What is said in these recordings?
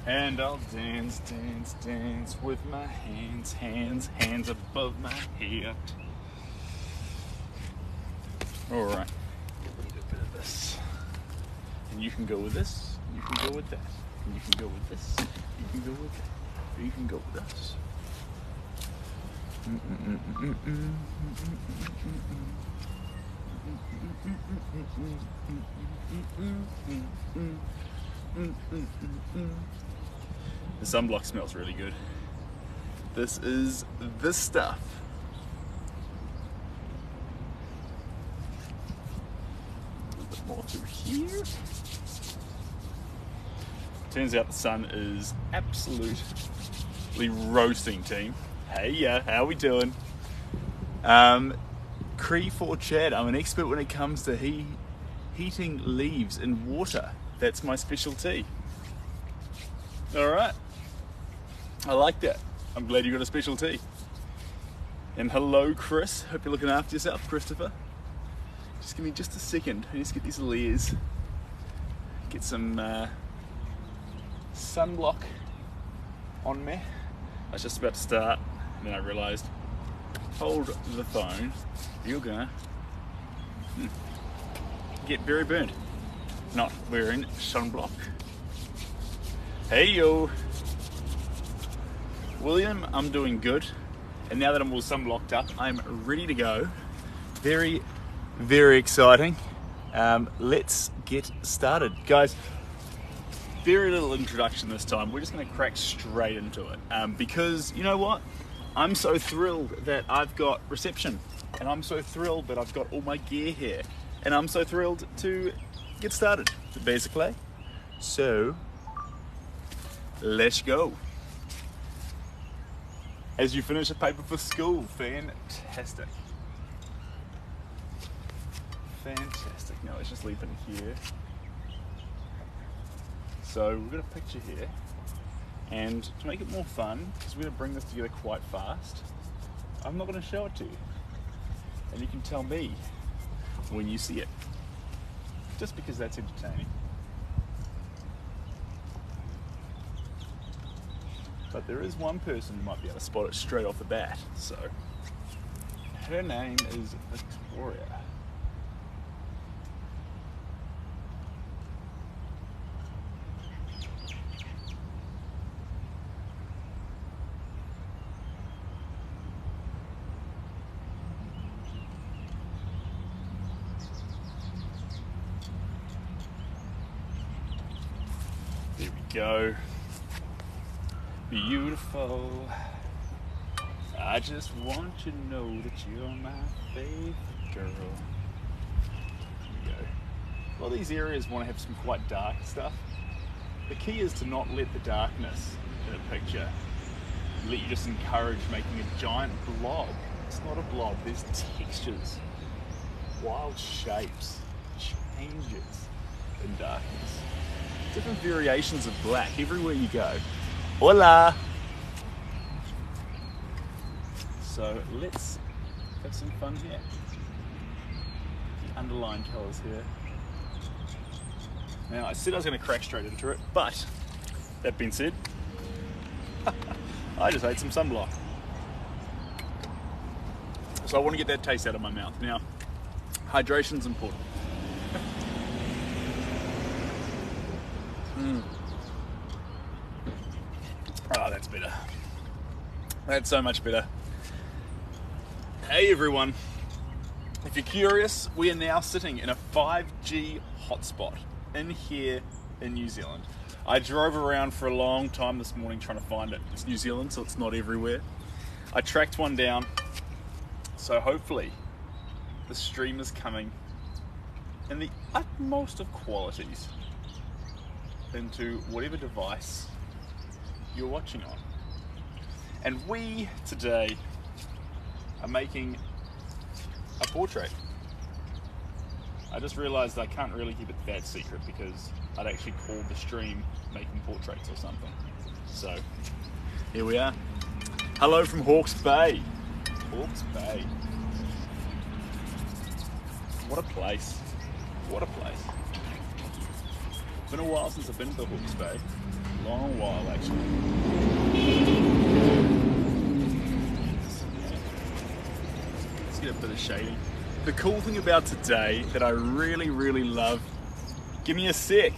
And I'll dance, dance, dance with my hands, hands, hands above my head. Alright, need a bit of this. And you can go with this, you can go with that. And you can go with this, you can go with that. Or you can go with this. The sunblock smells really good. This is this stuff. A little bit more through here. Turns out the sun is absolutely roasting, team. Hey, yeah, how we doing? Cree for Chad. I'm an expert when it comes to heating leaves in water. That's my specialty. All right. I like that. I'm glad you got a specialty. And hello, Chris. Hope you're looking after yourself, Christopher. Just give me just a second. I need to get these layers. Get some sunblock on me. I was just about to start, and then I realised, hold the phone, you're gonna get very burned. Not wearing sunblock. Hey yo! William, I'm doing good. And now that I'm all sunblocked up, I'm ready to go. Very, very exciting. Let's get started. Guys, very little introduction this time. We're just gonna crack straight into it. Because you know what? I'm so thrilled that I've got reception. And I'm so thrilled that I've got all my gear here. And I'm so thrilled to get started, basically. So, let's go. As you finish a paper for school, fantastic. Fantastic. Now let's just leave it here. So we've got a picture here, and to make it more fun, because we're going to bring this together quite fast, I'm not going to show it to you. And you can tell me when you see it, just because that's entertaining. But there is one person who might be able to spot it straight off the bat. So her name is Victoria. There we go. Beautiful. I just want you to know that you're my favorite girl. There we go. A lot of these areas want to have some quite dark stuff. The key is to not let the darkness in a picture let you just encourage making a giant blob. It's not a blob, there's textures, wild shapes, changes in darkness. Different variations of black everywhere you go. Hola! So let's have some fun here. The underlying colours here. Now I said I was going to crack straight into it, but that being said, I just ate some sunblock. So I want to get that taste out of my mouth. Now, hydration's important. Oh, that's better. That's so much better. Hey everyone. If you're curious, we are now sitting in a 5G hotspot in here in New Zealand. I drove around for a long time this morning trying to find it. It's New Zealand, so it's not everywhere. I tracked one down, so hopefully the stream is coming in the utmost of qualities into whatever device you're watching on. And we today are making a portrait. I just realized I can't really keep it that secret because I'd actually call the stream making portraits or something. So here we are. Hello from Hawke's Bay. Hawke's Bay. What a place. What a place. It's been a while since I've been to Hawke's Bay. long while actually. Let's get a bit of shading. The cool thing about today that I really, really love, give me a sec.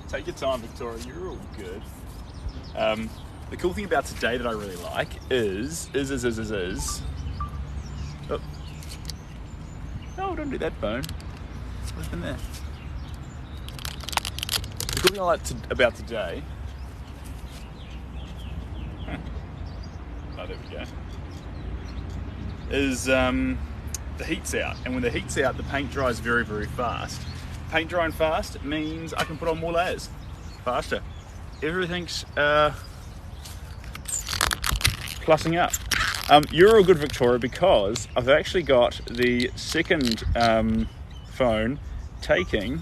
Take your time, Victoria, you're all good. The cool thing about today that I really like is. Oh. No, don't do that phone. What's in there? The cool thing I like about today. Oh, there we go. Is the heat's out, and when the heat's out, the paint dries very, very fast. Paint drying fast means I can put on more layers faster. Everything's plussing up. You're all good, Victoria, because I've actually got the second phone taking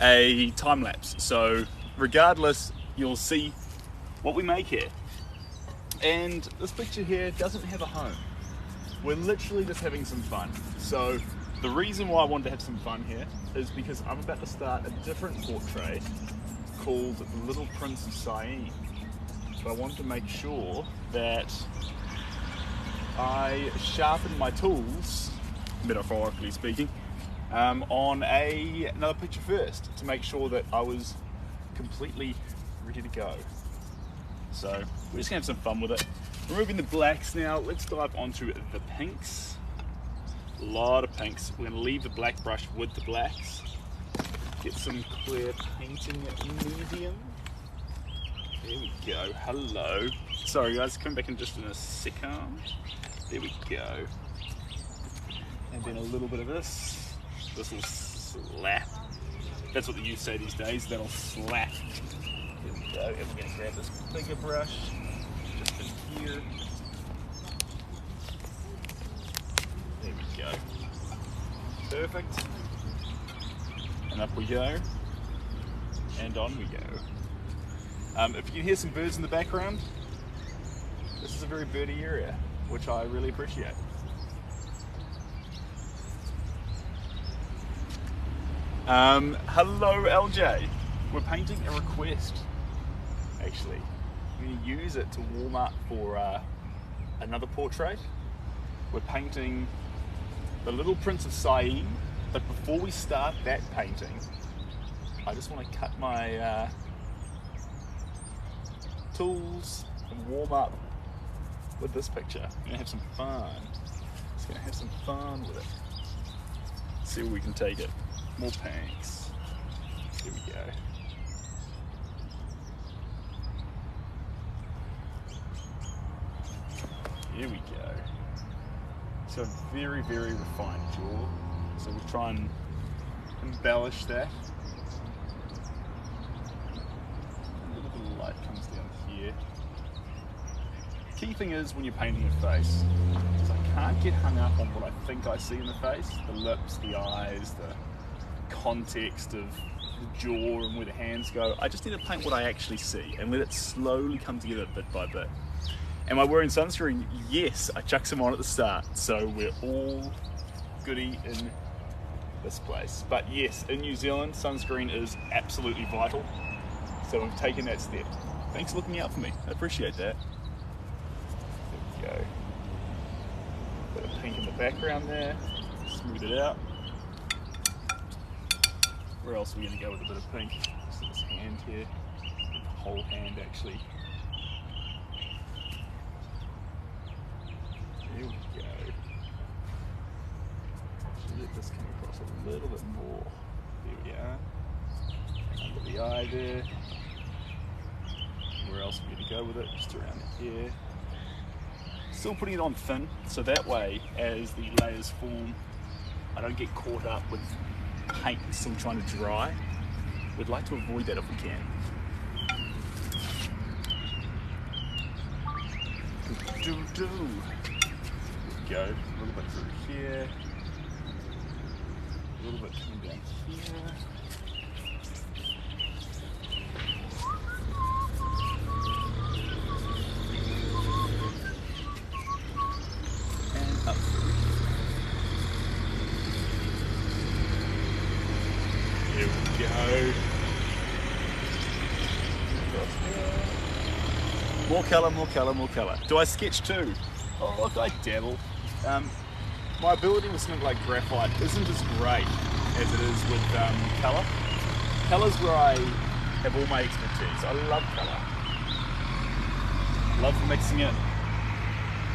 a time lapse. So regardless, you'll see what we make here. And this picture here doesn't have a home. We're literally just having some fun. So the reason why I wanted to have some fun here is because I'm about to start a different portrait called The Little Prince of Syene. But I wanted to make sure that I sharpened my tools, metaphorically speaking, on another picture first to make sure that I was completely ready to go. So we're just gonna have some fun with it. Removing the blacks now, let's dive onto the pinks. A lot of pinks. We're gonna leave the black brush with the blacks. Get some clear painting medium. There we go, hello. Sorry guys, come back in just in a second. There we go. And then a little bit of this. This will slap. That's what the youth say these days, that'll slap. There we go, and we're gonna grab this bigger brush, just in here. There we go. Perfect. And up we go. And on we go. If you can hear some birds in the background, this is a very birdy area, which I really appreciate. Hello LJ. We're painting a request, actually. We're going to use it to warm up for another portrait. We're painting The Little Prince of Syene, but before we start that painting, I just want to cut my tools and warm up with this picture. I'm gonna have some fun. Just gonna have some fun with it. See where we can take it. More pinks. Here we go. Here we go. So very, very refined jaw. So we'll try and embellish that. A little bit of light comes down here. Key thing is when you're painting a face, is I can't get hung up on what I think I see in the face, the lips, the eyes, the context of the jaw and where the hands go. I just need to paint what I actually see and let it slowly come together bit by bit. Am I wearing sunscreen? Yes, I chucked some on at the start, so we're all goody in this place. But yes, in New Zealand, sunscreen is absolutely vital, so we've taken that step. Thanks for looking out for me, I appreciate that. Go. Bit of pink in the background there, smooth it out. Where else are we going to go with a bit of pink? Just this hand here, the whole hand actually. There we go. Let this come across a little bit more. There we are. Under the eye there. Where else are we going to go with it? Just around here. Still putting it on thin, so that way, as the layers form, I don't get caught up with paint still trying to dry. We'd like to avoid that if we can. There we go. A little bit through here. A little bit coming down here. There we go. Across there. More colour, more colour, more colour. Do I sketch too? Oh look, I dabble. My ability with something like graphite isn't as great as it is with colour. Colour's where I have all my expertise. I love colour. Love mixing it.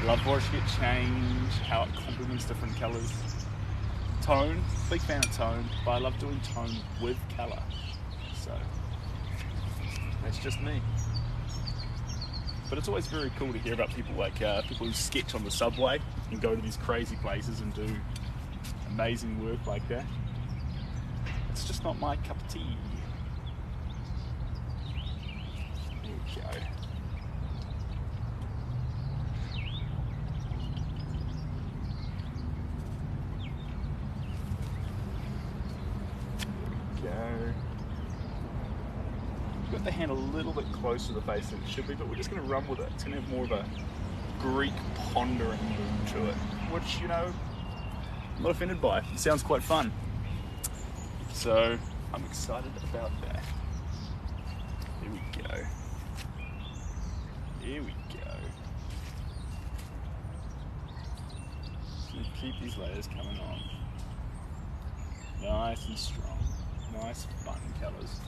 Love watching it change, how it complements different colours. Tone, big fan of tone, but I love doing tone with colour. So, that's just me. But it's always very cool to hear about people like people who sketch on the subway and go to these crazy places and do amazing work like that. It's just not my cup of tea. There we go. Got the hand a little bit closer to the face than it should be, but we're just going to run with it. It's going to have more of a Greek pondering mood to it, which, you know, I'm not offended by. It sounds quite fun. So I'm excited about that. Here we go. Here we go. Just going to keep these layers coming on. Nice and strong. Nice fun colours.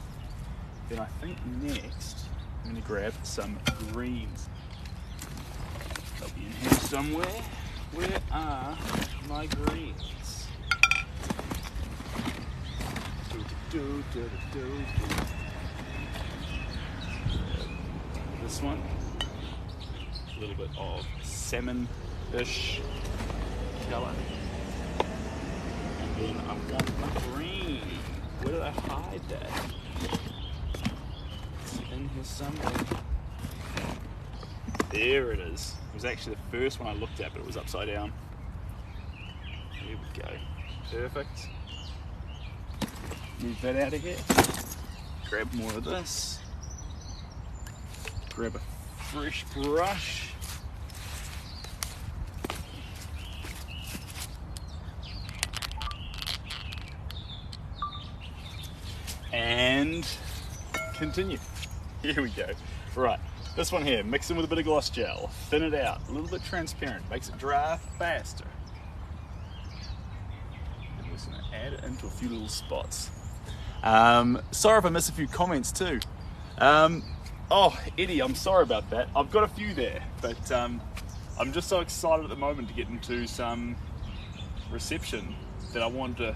Then I think next I'm going to grab some greens. They'll be in here somewhere. Where are my greens? This one, a little bit of salmon-ish colour. And then I want my green. Where did I hide that? In here somewhere. There it is. It was actually the first one I looked at, but it was upside down. Here we go. Perfect. Move that out of here. Grab more of this. Grab a fresh brush. And continue. Here we go. Right, this one here, mix in with a bit of gloss gel, thin it out, a little bit transparent, makes it dry faster. And we're just going to add it into a few little spots. Sorry if I miss a few comments too. Oh, Eddie, I'm sorry about that. I've got a few there, but I'm just so excited at the moment to get into some reception that I want to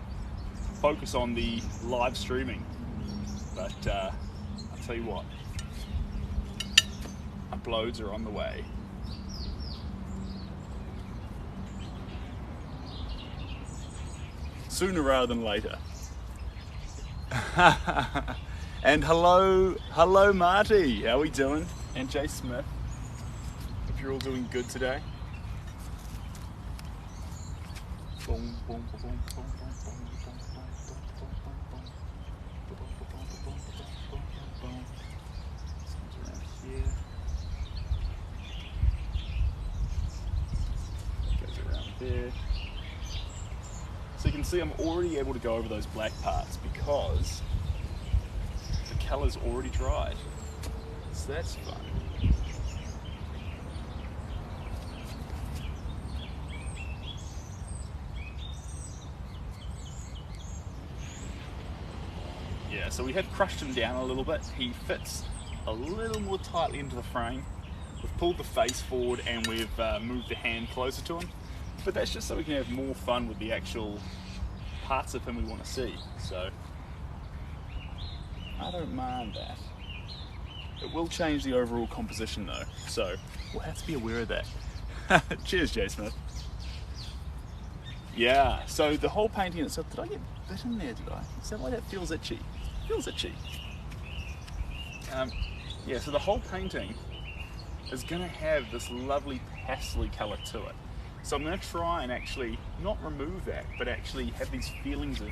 focus on the live streaming. But I'll tell you what, uploads are on the way. Sooner rather than later. And hello Marty, how are we doing? And Jay Smith, hope you're all doing good today. Boom, boom, boom, boom, boom, boom, boom, boom, boom, boom, boom, boom, boom. Comes around here. Goes around there. So you can see I'm already able to go over those black parts because the colour's already dried. So that's fun. Yeah, so we have crushed him down a little bit. He fits a little more tightly into the frame. We've pulled the face forward and we've moved the hand closer to him. But that's just so we can have more fun with the actual parts of him we want to see. So I don't mind that. It will change the overall composition though, so we'll have to be aware of that. Cheers, Jay Smith. Yeah, so the whole painting itself, did I get bit in there, did I? Is that why that feels itchy? Feels itchy. Yeah, so the whole painting is going to have this lovely pastely colour to it. So I'm going to try and actually not remove that, but actually have these feelings of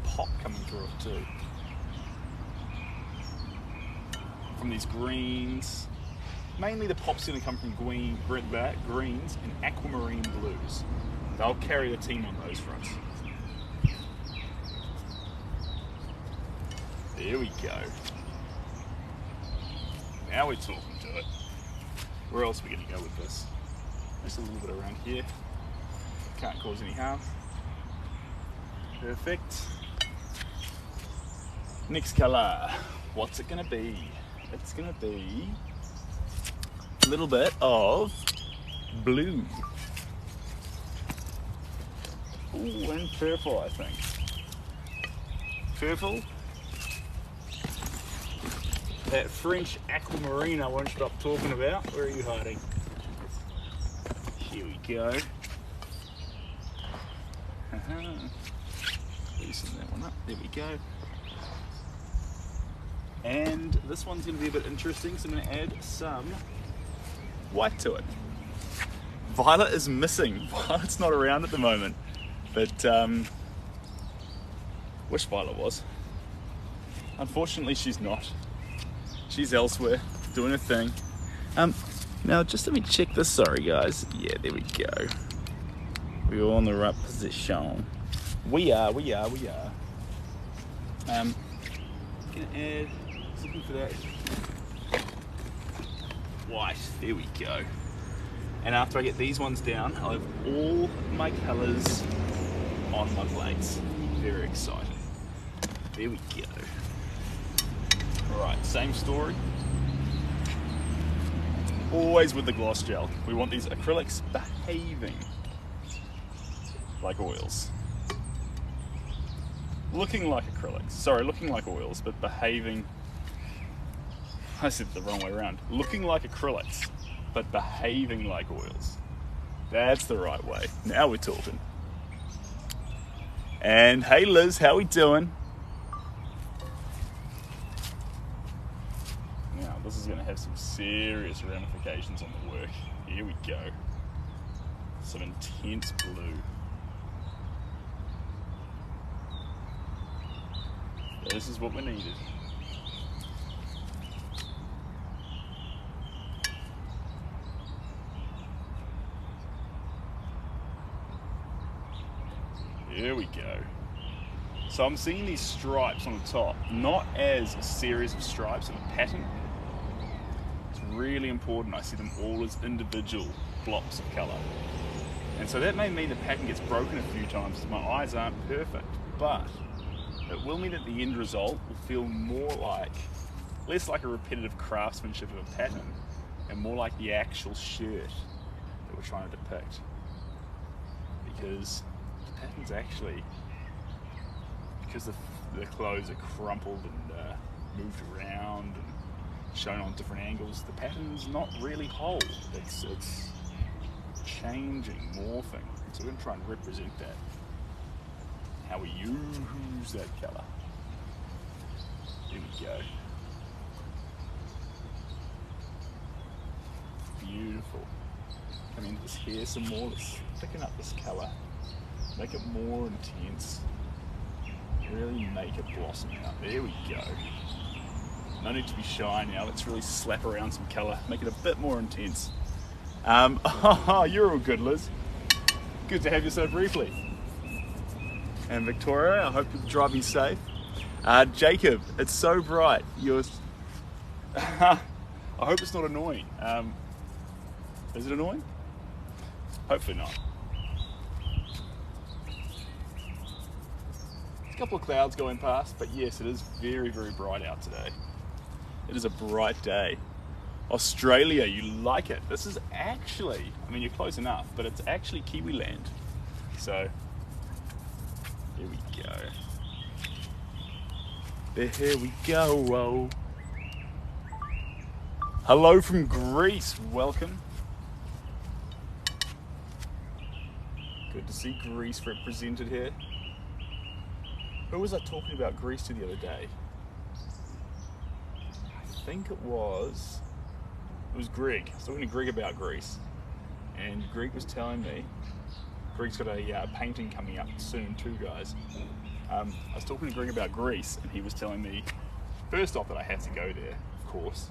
pop coming through it too. From these greens. Mainly the pop's going to come from greens and aquamarine blues. They'll carry the team on those fronts. There we go. Now we're talking to it. Where else are we going to go with this? Just a little bit around here. Can't cause any harm. Perfect. Next colour. What's it going to be? It's going to be a little bit of blue. Ooh, and purple, I think. Purple. That French aquamarine I won't stop talking about. Where are you hiding? Here we go. Loosen that one up. There we go. And this one's going to be a bit interesting, so I'm going to add some white to it. Violet is missing. Violet's not around at the moment, but wish Violet was. Unfortunately, she's not. She's elsewhere, doing her thing. Now just let me check this, sorry guys. Yeah, there we go. We're all in the right position. We are. Gonna add, looking for that white, there we go. And after I get these ones down, I'll have all my colours on my plates. Very exciting. There we go. Alright, same story. Always with the gloss gel. We want these acrylics behaving like oils. Looking like acrylics. Sorry, looking like oils, but behaving... I said it the wrong way around. Looking like acrylics, but behaving like oils. That's the right way. Now we're talking. And hey Liz, how we doing? Now this is going to have some serious ramifications on the work. Here we go. Some intense blue. This is what we needed. Here we go. So I'm seeing these stripes on the top, not as a series of stripes of a pattern. It's really important I see them all as individual blocks of colour. And so that may mean the pattern gets broken a few times because my eyes aren't perfect, but it will mean that the end result will feel more like, less like a repetitive craftsmanship of a pattern and more like the actual shirt that we're trying to depict. Because the pattern's actually, because the clothes are crumpled and moved around and shown on different angles, the pattern's not really whole. It's changing, morphing. So we're going to try and represent that. How we use that colour. There we go. Beautiful. Come into this here some more. Let's thicken up this colour. Make it more intense. Really make it blossom out. There we go. No need to be shy now. Let's really slap around some colour. Make it a bit more intense. You're all good, Liz. Good to have you so briefly. And Victoria, I hope you're driving safe. Jacob, it's so bright. I hope it's not annoying. Is it annoying? Hopefully not. A couple of clouds going past, but yes, it is very, very bright out today. It is a bright day. Australia, you like it. This is actually, I mean, you're close enough, but it's actually Kiwi land. So, here we go. There we go. Whoa. Hello from Greece. Welcome. Good to see Greece represented here. Who was I talking about Greece to the other day? I think it was Greg. I was talking to Greg about Greece. And Greg was telling me, Greg's got a painting coming up soon too, guys. I was talking to Greg about Greece, and he was telling me, first off, that I have to go there, of course,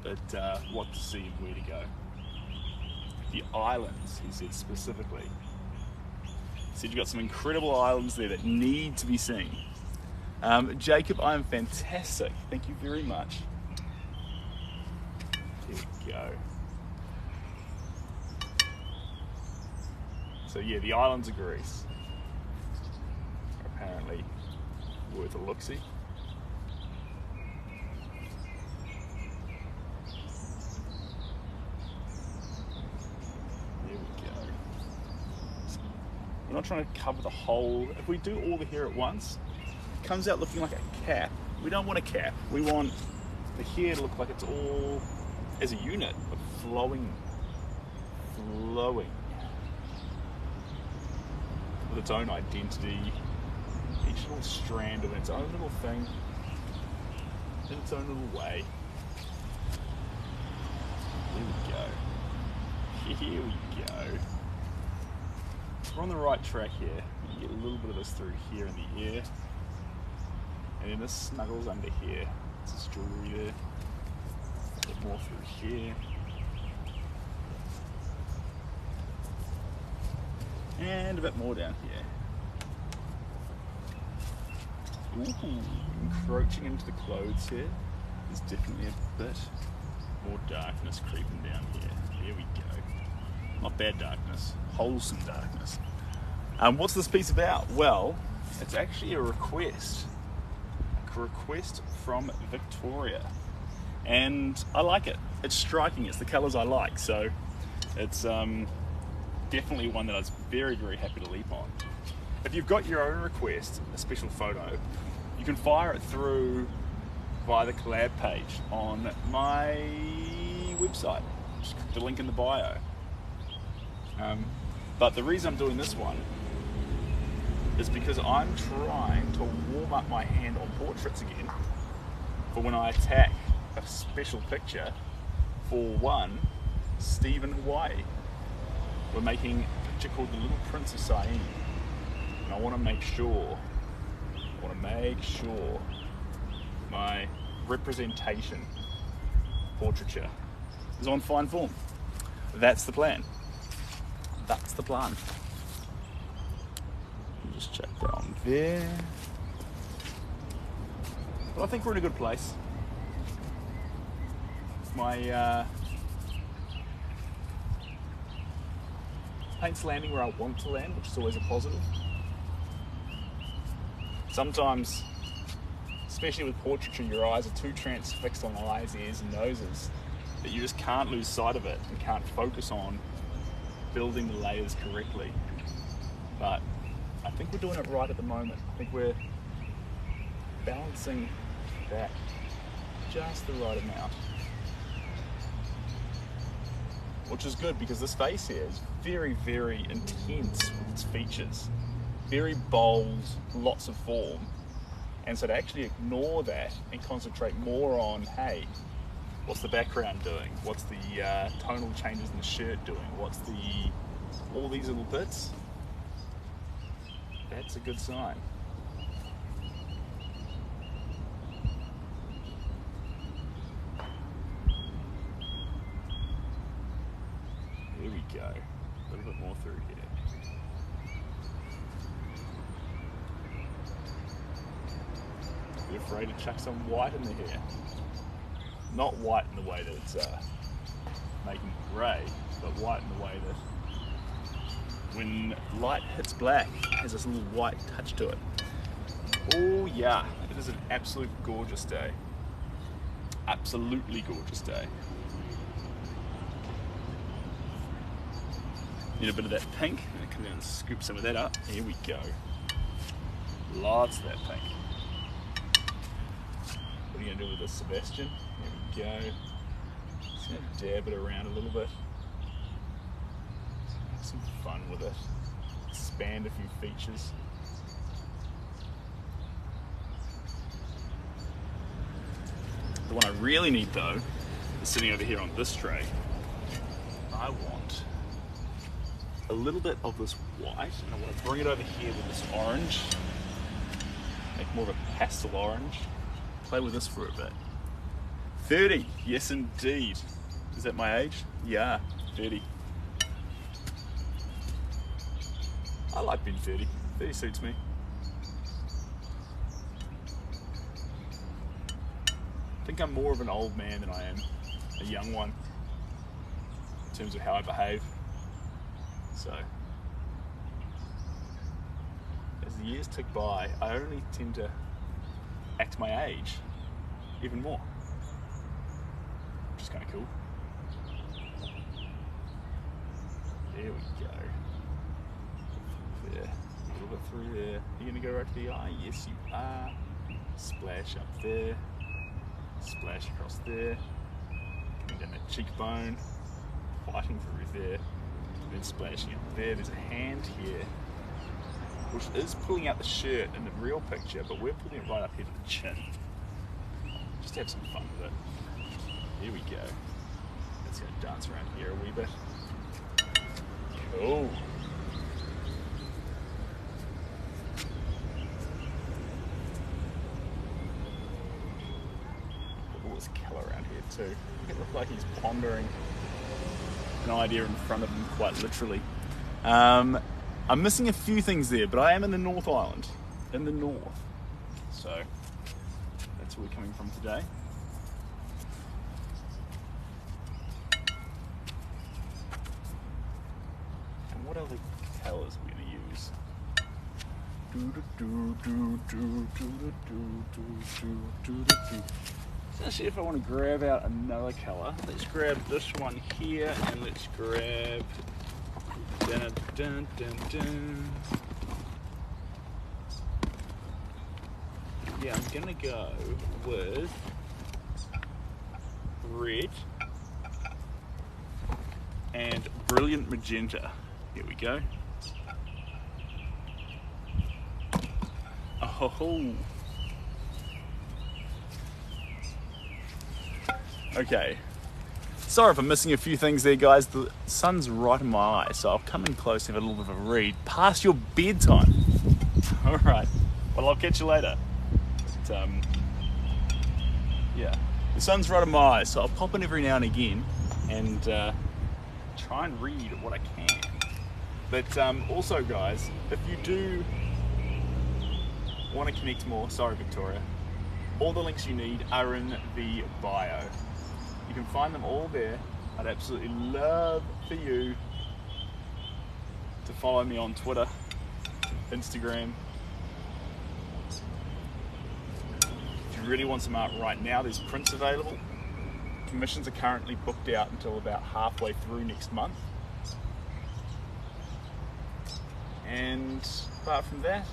but what to see and where to go. The islands, he said specifically. He said you've got some incredible islands there that need to be seen. Jacob, I am fantastic. Thank you very much. There we go. So yeah, the islands of Greece are apparently worth a look-see. There we go. We're not trying to cover the whole. If we do all the hair at once, it comes out looking like a cap. We don't want a cap. We want the hair to look like it's all as a unit, but flowing with its own identity, each little strand of its own little thing, in its own little way. Here we go. We're on the right track here. You get a little bit of this through here in the ear, and then this snuggles under here. This is jewelry there. A bit more through here. And a bit more down here. Ooh, encroaching into the clothes here. There's definitely a bit more darkness creeping down here. There we go. Not bad darkness, wholesome darkness. What's this piece about? Well, it's actually a request from Victoria. And I like it. It's striking, it's the colours I like. So it's definitely one that I was very, very happy to leap on. If you've got your own request, a special photo, you can fire it through via the collab page on my website. Just click the link in the bio. But the reason I'm doing this one is because I'm trying to warm up my hand on portraits again for when I attack a special picture for one, Steve in Hawaii. We're making a picture called The Little Prince of Syene, and I want to make sure my representation portraiture is on fine form. That's the plan. That's the plan. Just check down there. But I think we're in a good place. My paint's landing where I want to land, which is always a positive. Sometimes, especially with portraiture, your eyes are too transfixed on eyes, ears and noses that you just can't lose sight of it and can't focus on building the layers correctly. But I think we're doing it right at the moment. I think we're balancing that just the right amount. Which is good because this face here is very, very intense with its features. Very bold, lots of form. And so to actually ignore that and concentrate more on, hey, what's the background doing? What's the tonal changes in the shirt doing? What's all these little bits? That's a good sign. There we go. A little bit more through here. Be afraid to chuck some white in the hair. Not white in the way that it's making it grey, but white in the way that when light hits black, it has this little white touch to it. Oh yeah, it is an absolute gorgeous day. Absolutely gorgeous day. Need a bit of that pink. I'm going to come down and scoop some of that up. Here we go. Lots of that pink. What are you going to do with this, Sebastian? Here we go. Just going to dab it around a little bit. Have some fun with it. Expand a few features. The one I really need though is sitting over here on this tray. I want a little bit of this white, and I want to bring it over here with this orange. Make more of a pastel orange. Play with this for a bit. 30, yes indeed. Is that my age? Yeah, 30. I like being 30. 30 suits me. I think I'm more of an old man than I am a young one in terms of how I behave. So as the years tick by, I only tend to act my age even more, which is kind of cool. There we go. There, a little bit through there. You're gonna go right to the eye? Yes, you are. Splash up there. Splash across there. Coming down that cheekbone. Fighting through there. Then splashing up there. There's a hand here, which is pulling out the shirt in the real picture, but we're pulling it right up here to the chin. Just to have some fun with it. Here we go. Let's go dance around here a wee bit. Cool. All this colour around here too. It looks like he's pondering an idea in front of him, quite literally. I'm missing a few things there, but I am in the North Island, in the north. So that's where we're coming from today. And what other colours are we going to use? So let's see if I want to grab out another colour. Let's grab this one here, and let's grab dun, dun, dun, dun. Yeah, I'm gonna go with red and brilliant magenta. Here we go. Oh. Okay. Sorry if I'm missing a few things there, guys. The sun's right in my eye, so I'll come in close and have a little bit of a read. Past your bedtime. All right. Well, I'll catch you later. But, yeah, the sun's right in my eye, so I'll pop in every now and again and try and read what I can. But also, guys, if you do want to connect more, sorry, Victoria, all the links you need are in the bio. You can find them all there. I'd absolutely love for you to follow me on Twitter, Instagram. If you really want some art right now, there's prints available. Commissions are currently booked out until about halfway through next month. And apart from that,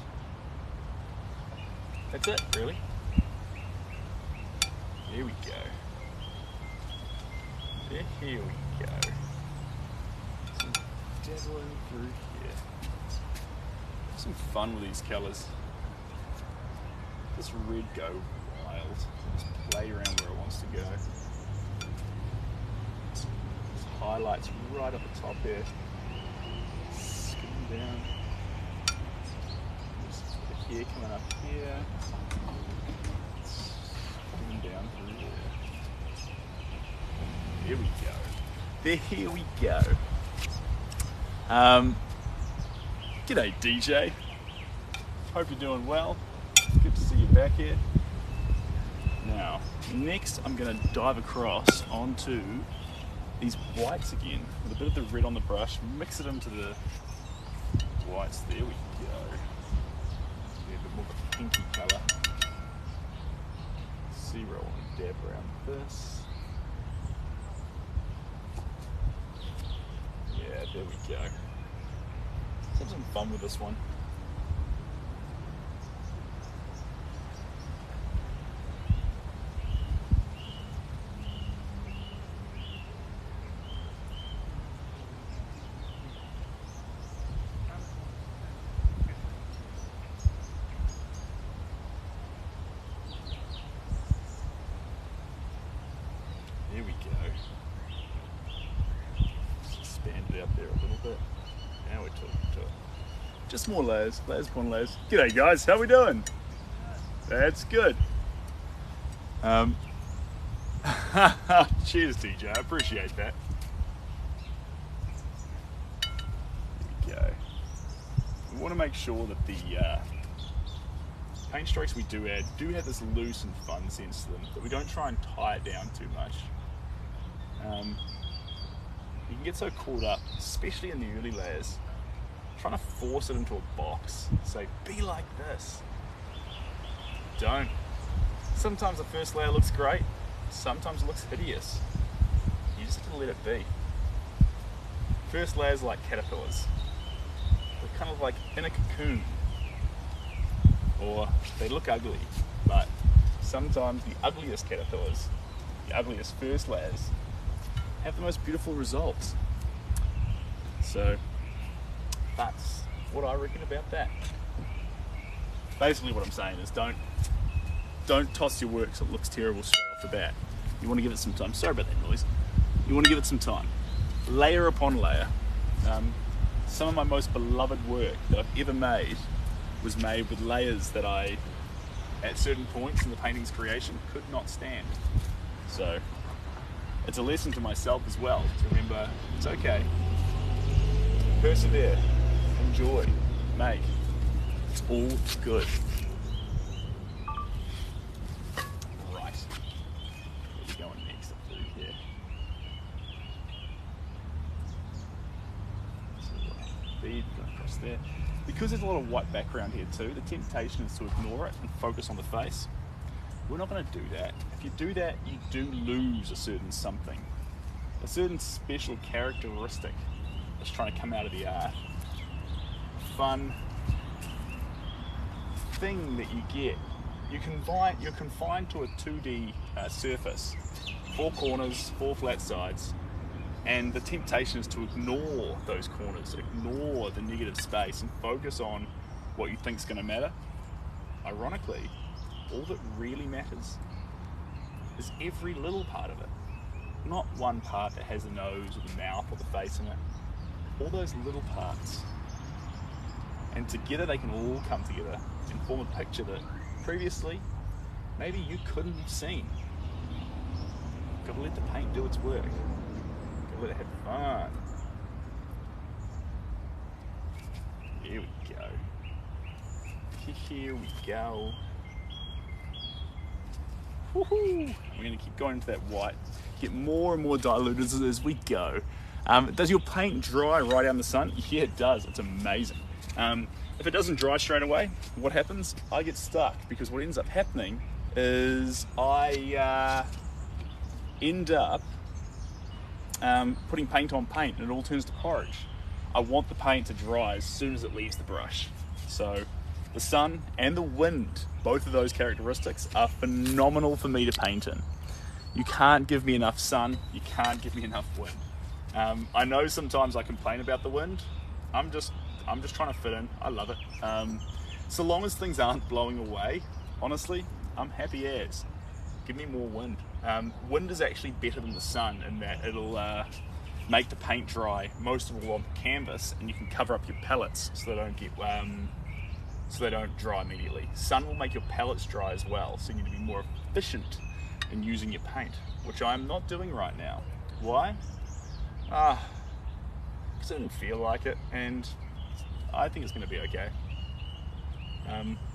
that's it, really. Here we go. Here we go. Some dabbling through here. Have some fun with these colours. This red go wild. Just play around where it wants to go. This highlights right up the top here. Skimming down. Just the hair coming up here. Skimming down through there. Here we go. Here we go. G'day, DJ. Hope you're doing well. Good to see you back here. Now, next I'm going to dive across onto these whites again with a bit of the red on the brush, mix it into the whites. There we go. Yeah, a bit more of a pinky colour. See where I want to dab around this. Yeah, there we go. Let's have some fun with this one. There we go. Expand it out there a little bit. Now we're talking to it. Just more layers, layers upon layers. G'day guys, how we doing? That's good. Cheers DJ, I appreciate that. There we go. We want to make sure that the paint strokes we do add do have this loose and fun sense to them, that we don't try and tie it down too much. You can get so caught up, especially in the early layers, trying to force it into a box. Say, be like this. Don't. Sometimes the first layer looks great, sometimes it looks hideous. You just have to let it be. First layers are like caterpillars. They're kind of like in a cocoon. Or they look ugly, but sometimes the ugliest caterpillars, the ugliest first layers, have the most beautiful results. So that's what I reckon about that. Basically what I'm saying is don't toss your work so it looks terrible straight off the bat. You want to give it some time. Sorry about that noise. You want to give it some time. Layer upon layer. Some of my most beloved work that I've ever made was made with layers that I, at certain points in the painting's creation, could not stand. So it's a lesson to myself as well, to remember it's okay. Persevere, enjoy, make. It's all good. Right. Where are we going next? Up through here. Bead going across there. Because there's a lot of white background here too, the temptation is to ignore it and focus on the face. We're not going to do that. If you do that, you do lose a certain something, a certain special characteristic that's trying to come out of the art. A fun thing that you get. You're confined to a 2D surface, 4 corners, 4 flat sides, and the temptation is to ignore those corners, ignore the negative space, and focus on what you think is going to matter. Ironically, all that really matters is every little part of it. Not one part that has the nose or the mouth or the face in it. All those little parts. And together they can all come together and form a picture that previously maybe you couldn't have seen. Gotta let the paint do its work. Gotta let it have fun. Here we go. Here we go. Woohoo! We're going to keep going into that white, get more and more diluted as we go. Does your paint dry right out in the sun? Yeah, it does. It's amazing. If it doesn't dry straight away, what happens? I get stuck, because what ends up happening is I end up putting paint on paint, and it all turns to porridge. I want the paint to dry as soon as it leaves the brush. So the sun and the wind, both of those characteristics are phenomenal for me to paint in. You can't give me enough sun, you can't give me enough wind. I know sometimes I complain about the wind. I'm just trying to fit in. I love it. So long as things aren't blowing away, honestly, I'm happy as. Give me more wind. Wind is actually better than the sun in that it'll make the paint dry most of all on the canvas, and you can cover up your palettes so they don't get so they don't dry immediately. Sun will make your palettes dry as well, so you need to be more efficient in using your paint, which I'm not doing right now. Why? Because I didn't feel like it, and I think it's going to be okay.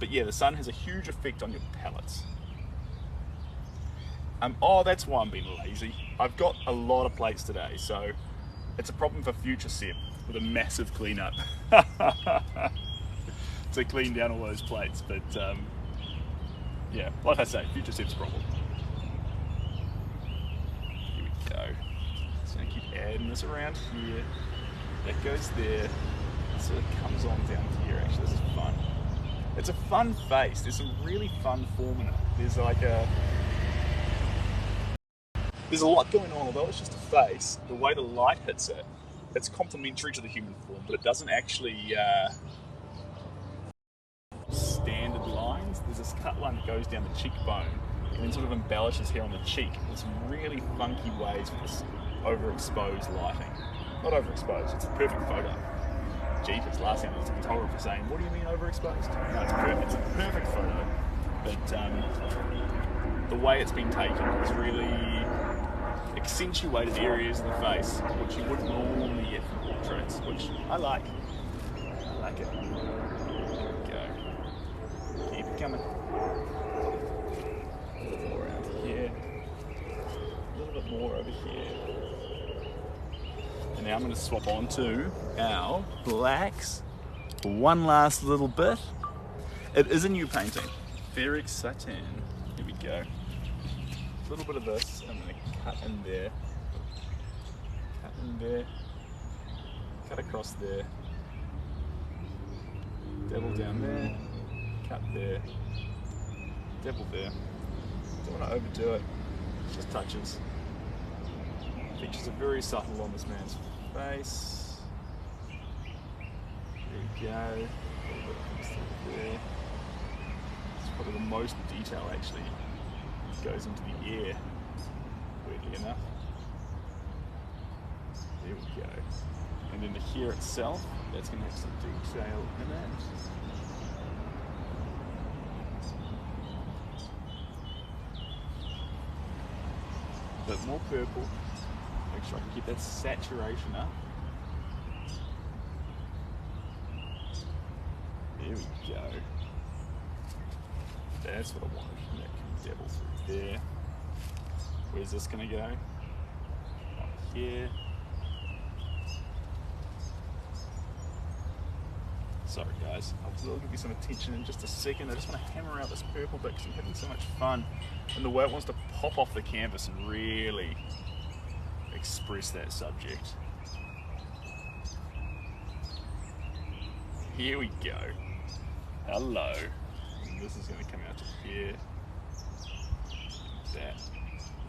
But yeah, the sun has a huge effect on your palettes. Oh, that's why I'm being lazy. I've got a lot of plates today, so it's a problem for future Seb with a massive cleanup. To clean down all those plates, but yeah, like I say, future Seb's problem. Here we go. So I'm gonna keep adding this around here. That goes there. So it comes on down here. Actually, this is fun. It's a fun face. There's some really fun form in it. There's a lot going on, although it's just a face. The way the light hits it, it's complementary to the human form, but it doesn't actually standard lines. There's this cut line that goes down the cheekbone and then sort of embellishes here on the cheek. There's some really funky ways with this overexposed lighting. Not overexposed, it's a perfect photo. Jeepers, last time there was a photographer saying, what do you mean overexposed? No, it's perfect. It's a perfect photo. But the way it's been taken has really accentuated areas of the face which you wouldn't normally get from portraits, which I like. I like it. There we go. Keep it coming. A little more around here. A little bit more over here. And now I'm going to swap on to our blacks one last little bit. It is a new painting. Very exciting. Here we go. A little bit of this. I'm going to cut in there. Cut in there. Cut across there. Dabble down there. Cut there. Dabble there. Don't want to overdo it. Just touches. Features are very subtle on this man's face. There we go. A little bit comes through there. It's probably the most detail actually goes into the ear, weirdly enough. There we go. And then the hair itself, that's going to have some detail in it. A bit more purple. Make sure I can keep that saturation up. There we go. That's what I wanted. That can dabble through there. Where's this going to go? Right here. Sorry guys, I'll give you some attention in just a second. I just want to hammer out this purple bit because I'm having so much fun. And the way it wants to pop off the canvas and really express that subject. Here we go. Hello. And this is going to come out to here. That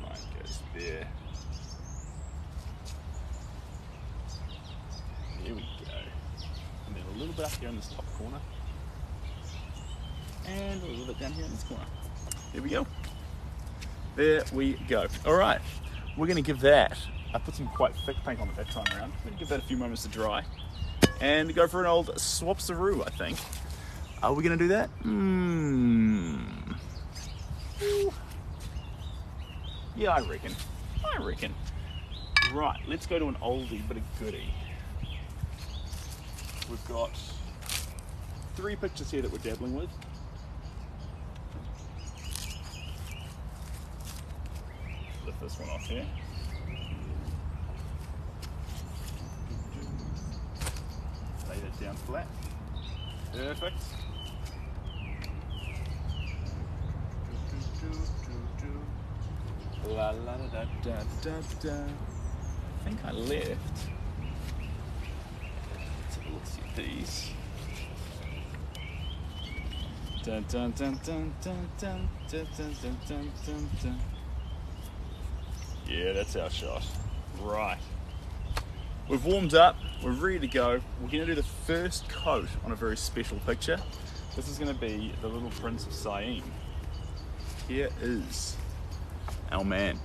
line goes there. There we go. And then a little bit up here in this top corner. And a little bit down here in this corner. There we go. There we go. Alright, we're going to give that, I put some quite thick paint on it that time around. We're going to give that a few moments to dry. And go for an old swap-saroo, I think. Are we going to do that? Yeah, I reckon. Right, let's go to an oldie but a goodie. We've got 3 pictures here that we're dabbling with. Lift this one off here. Lay that down flat. Perfect. La la da da da da. I think I left. Let's have a look at these. Dun dun dun dun dun dun dun dun dun dun dun dun. Yeah, that's our shot. Right. We've warmed up, we're ready to go. We're going to do the first coat on a very special picture. This is going to be the Little Prince of Syene. Here is our man.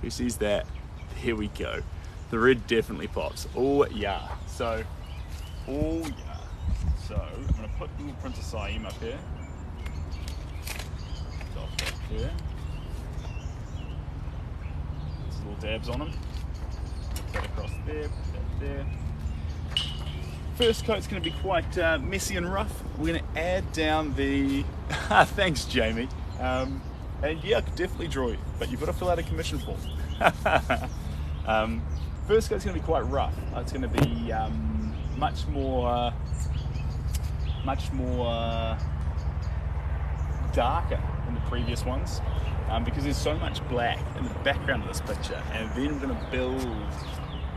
Who sees that? Here we go. The red definitely pops. Oh yeah. So, oh yeah. So, I'm going to put the Little Prince of Syene up here. Dot that there. Just little dabs on him. Put that across there, put that there. First coat's going to be quite messy and rough. We're going to add down the... Thanks, Jamie. And yeah, I could definitely draw you, but you've got to fill out a commission form. First coat's going to be quite rough. It's going to be much more darker than the previous ones because there's so much black in the background of this picture, and then we're going to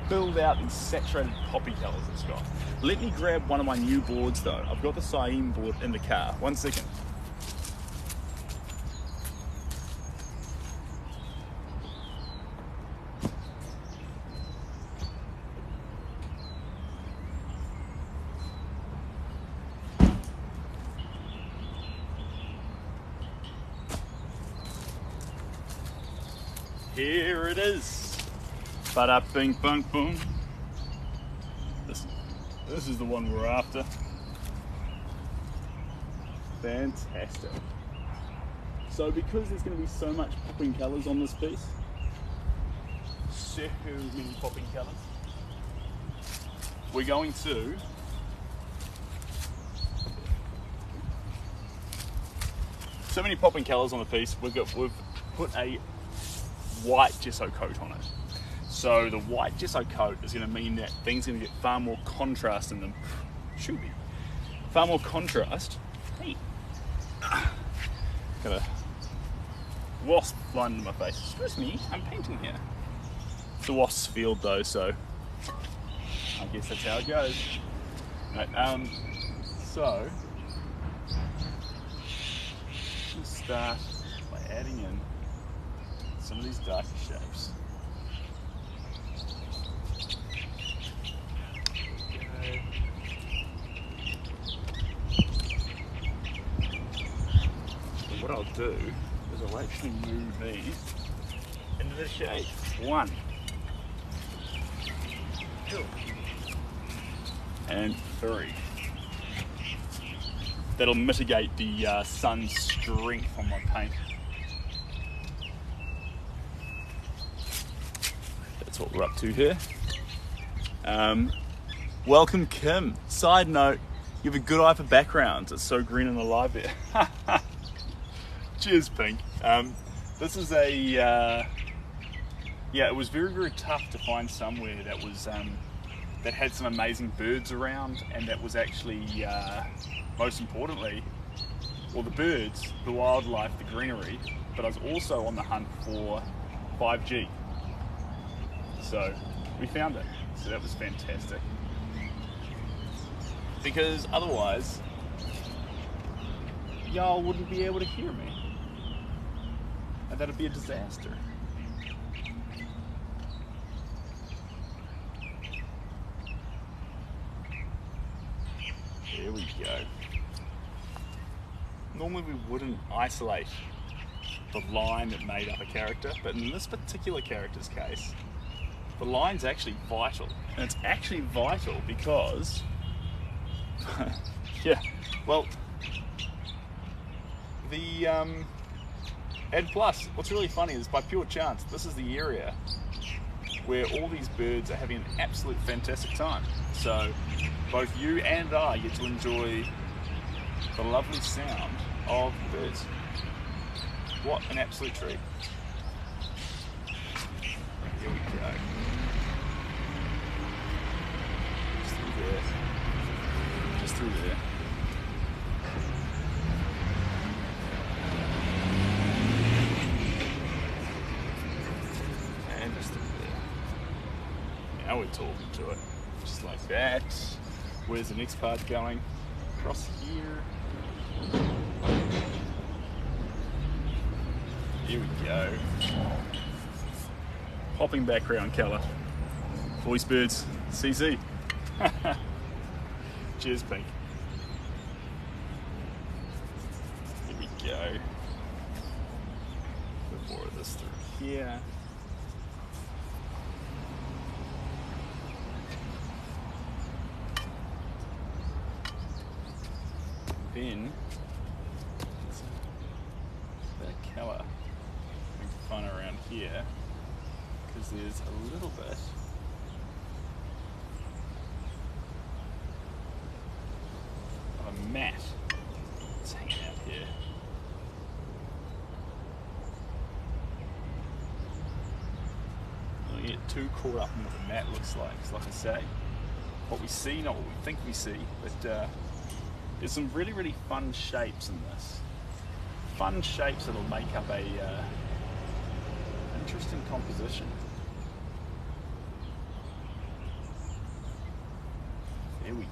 build out these saturated poppy colours it's got. Let me grab one of my new boards though. I've got the Syene board in the car. 1 second. Here it is. Ba-da bing bung boom. This is the one we're after. Fantastic. So because there's going to be so much popping colours on this piece, so many popping colours, we're going to so many popping colours on the piece, we've put a white gesso coat on it. So the white gesso coat is going to mean that things are going to get far more contrast in them. should be far more contrast. Hey, got a wasp flying into my face. Excuse me, I'm painting here. It's a wasp's field though, so I guess that's how it goes. Right, so we'll start by adding in some of these darker shapes. So what I'll do is I'll actually move these into the shape. 1, 2, and 3. That'll mitigate the sun's strength on my paint. That's what we're up to here. Welcome, Kim. Side note, you have a good eye for backgrounds. It's so green and alive there. Cheers, Pink. This is a, yeah, it was very, very tough to find somewhere that was, that had some amazing birds around, and that was actually, most importantly, well, the birds, the wildlife, the greenery, but I was also on the hunt for 5G. So we found it, so that was fantastic. Because otherwise, y'all wouldn't be able to hear me. And that'd be a disaster. There we go. Normally we wouldn't isolate the line that made up a character, but in this particular character's case, the line's actually vital. And it's actually vital because, yeah, well, the Ed Plus, what's really funny is by pure chance, this is the area where all these birds are having an absolute fantastic time. So both you and I get to enjoy the lovely sound of the birds. What an absolute treat. Here we go. Just through there. Just through there. And just through there. Now we're talking to it. Just like that. Where's the next part going? Across here. Here we go. Popping background colour. Voice birds, CC. Cheers, Pink. Here we go. A bit more of this through here. Then that colour having fun around here because there's a little bit of a mat that's hanging out here. Don't get too caught up in what the mat looks like. Because like I say, what we see, not what we think we see, but there's some really, really fun shapes in this. Fun shapes that'll make up a interesting composition. There we go.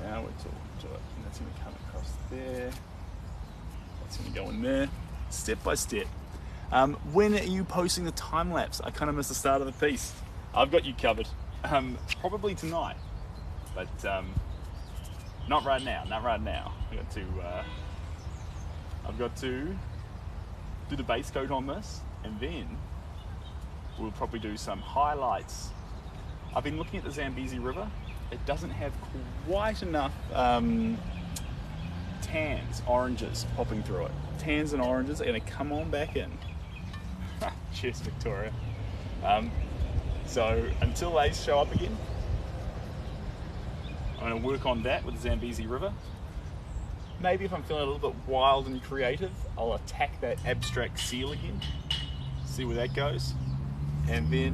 Now we're talking to it, and that's going to come across there. That's going to go in there, step by step. When are you posting the time lapse? I kind of missed the start of the piece. I've got you covered. Probably tonight, but not right now. Not right now. I've got to do the base coat on this, and then we'll probably do some highlights. I've been looking at the Zambezi River. It doesn't have quite enough tans, oranges popping through it. Tans and oranges are going to come on back in. Cheers, Victoria. So until they show up again, I'm going to work on that with the Zambezi River. Maybe if I'm feeling a little bit wild and creative, I'll attack that abstract seal again, see where that goes, and then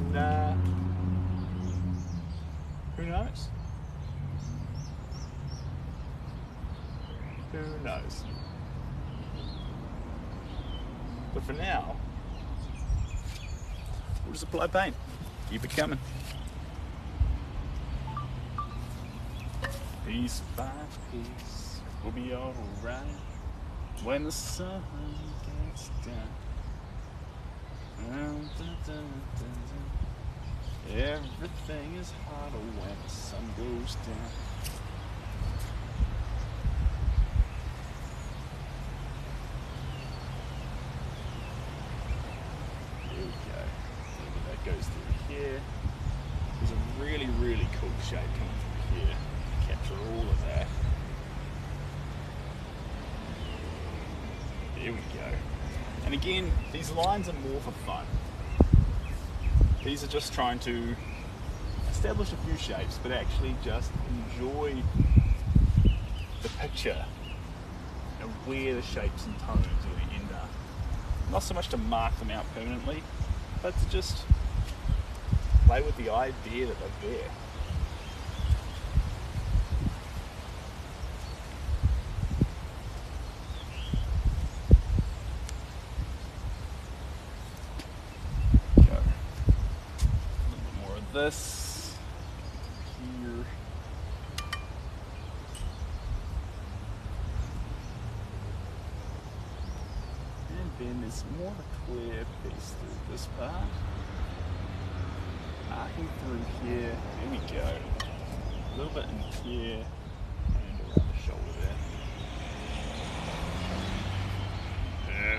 who knows? Who knows? But for now, we'll just apply paint. Keep it coming. Piece by piece, we'll be alright when the sun gets down. Everything is harder when the sun goes down. Here we go. Maybe that goes through here. There's a really, really cool shape coming through here. Capture all of that. There we go. And again, these lines are more for fun. These are just trying to establish a few shapes, but actually just enjoy the picture and where the shapes and tones are going to end up. Not so much to mark them out permanently, but to just play with the idea that they're there. This here, and then there's more of a clear piece through this part, arcing through here. There we go, a little bit in here and around the shoulder there.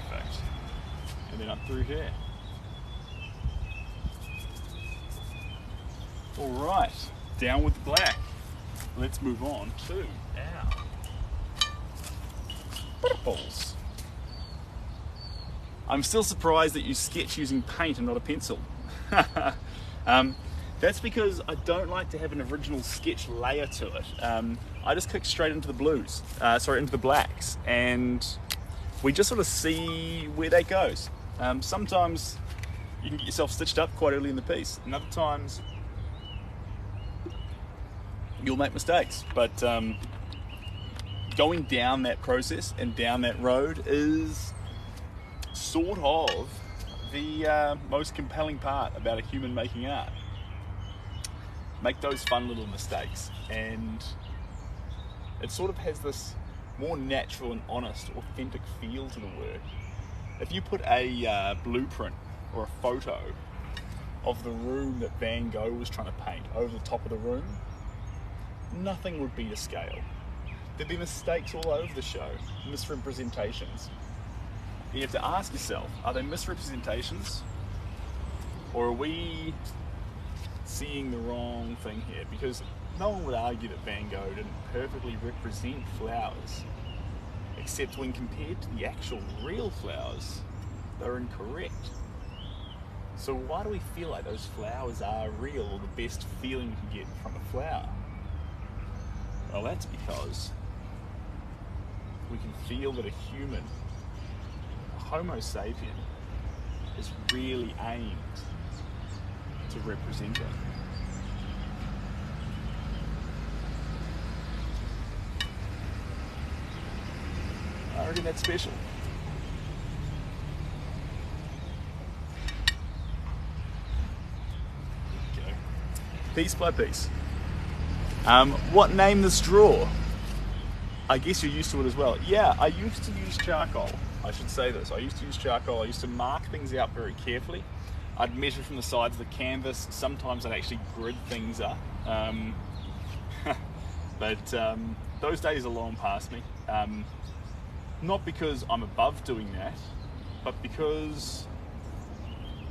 Perfect. And then up through here. All right, down with the black. Let's move on to our purples. I'm still surprised that you sketch using paint and not a pencil. That's because I don't like to have an original sketch layer to it. I just kick straight into the blues, into the blacks, and we just sort of see where that goes. Sometimes you can get yourself stitched up quite early in the piece, and other times you'll make mistakes, but going down that process and down that road is sort of the most compelling part about a human making art. Make those fun little mistakes, and it sort of has this more natural and honest, authentic feel to the work. If you put a blueprint or a photo of the room that Van Gogh was trying to paint over the top of the room, nothing would be to scale. There'd be mistakes all over the show, misrepresentations. You have to ask yourself, are they misrepresentations, or are we seeing the wrong thing here? Because no one would argue that Van Gogh didn't perfectly represent flowers, except when compared to the actual real flowers, they're incorrect. So why do we feel like those flowers are real, or the best feeling you can get from a flower? Well, that's because we can feel that a human, a Homo sapien, is really aimed to represent it. I reckon that's special. Okay. Piece by piece. What name this draw? I guess you're used to it as well. Yeah, I used to use charcoal. I should say this. I used to use charcoal. I used to mark things out very carefully. I'd measure from the sides of the canvas. Sometimes I'd actually grid things up. But those days are long past me. Not because I'm above doing that, but because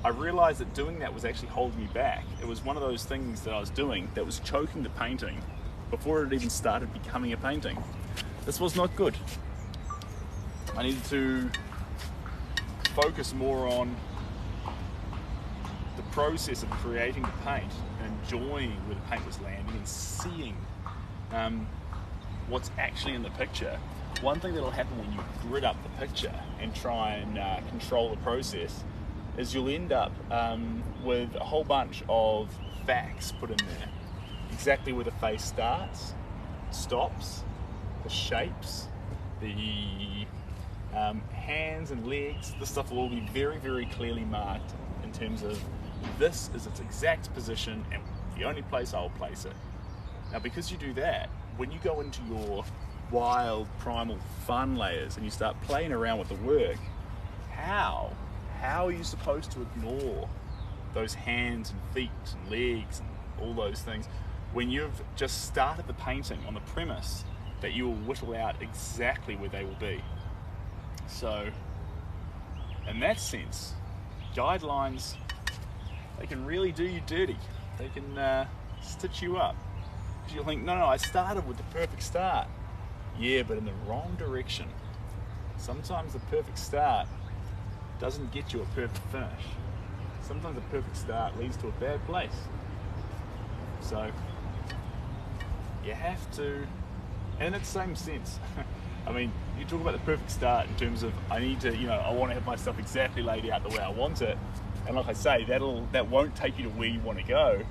I realized that doing that was actually holding me back. It was one of those things that I was doing that was choking the painting before it even started becoming a painting. This was not good. I needed to focus more on the process of creating the paint and enjoying where the paint was landing and seeing what's actually in the picture, one thing that'll happen when you grid up the picture and try and control the process is you'll end up with a whole bunch of facts put in there. Exactly where the face starts, stops, the shapes, the hands and legs. This stuff will all be very, very clearly marked in terms of this is its exact position and the only place I'll place it. Now, because you do that, when you go into your wild, primal, fun layers and you start playing around with the work, how are you supposed to ignore those hands and feet and legs and all those things when you've just started the painting on the premise that you will whittle out exactly where they will be? So, in that sense, guidelines, they can really do you dirty. They can stitch you up. Because you'll think, no, I started with the perfect start. Yeah, but in the wrong direction. Sometimes the perfect start doesn't get you a perfect finish. Sometimes the perfect start leads to a bad place. So, you have to, and in the same sense, I mean, you talk about the perfect start in terms of I need to, I want to have my stuff exactly laid out the way I want it. And like I say, that won't take you to where you want to go.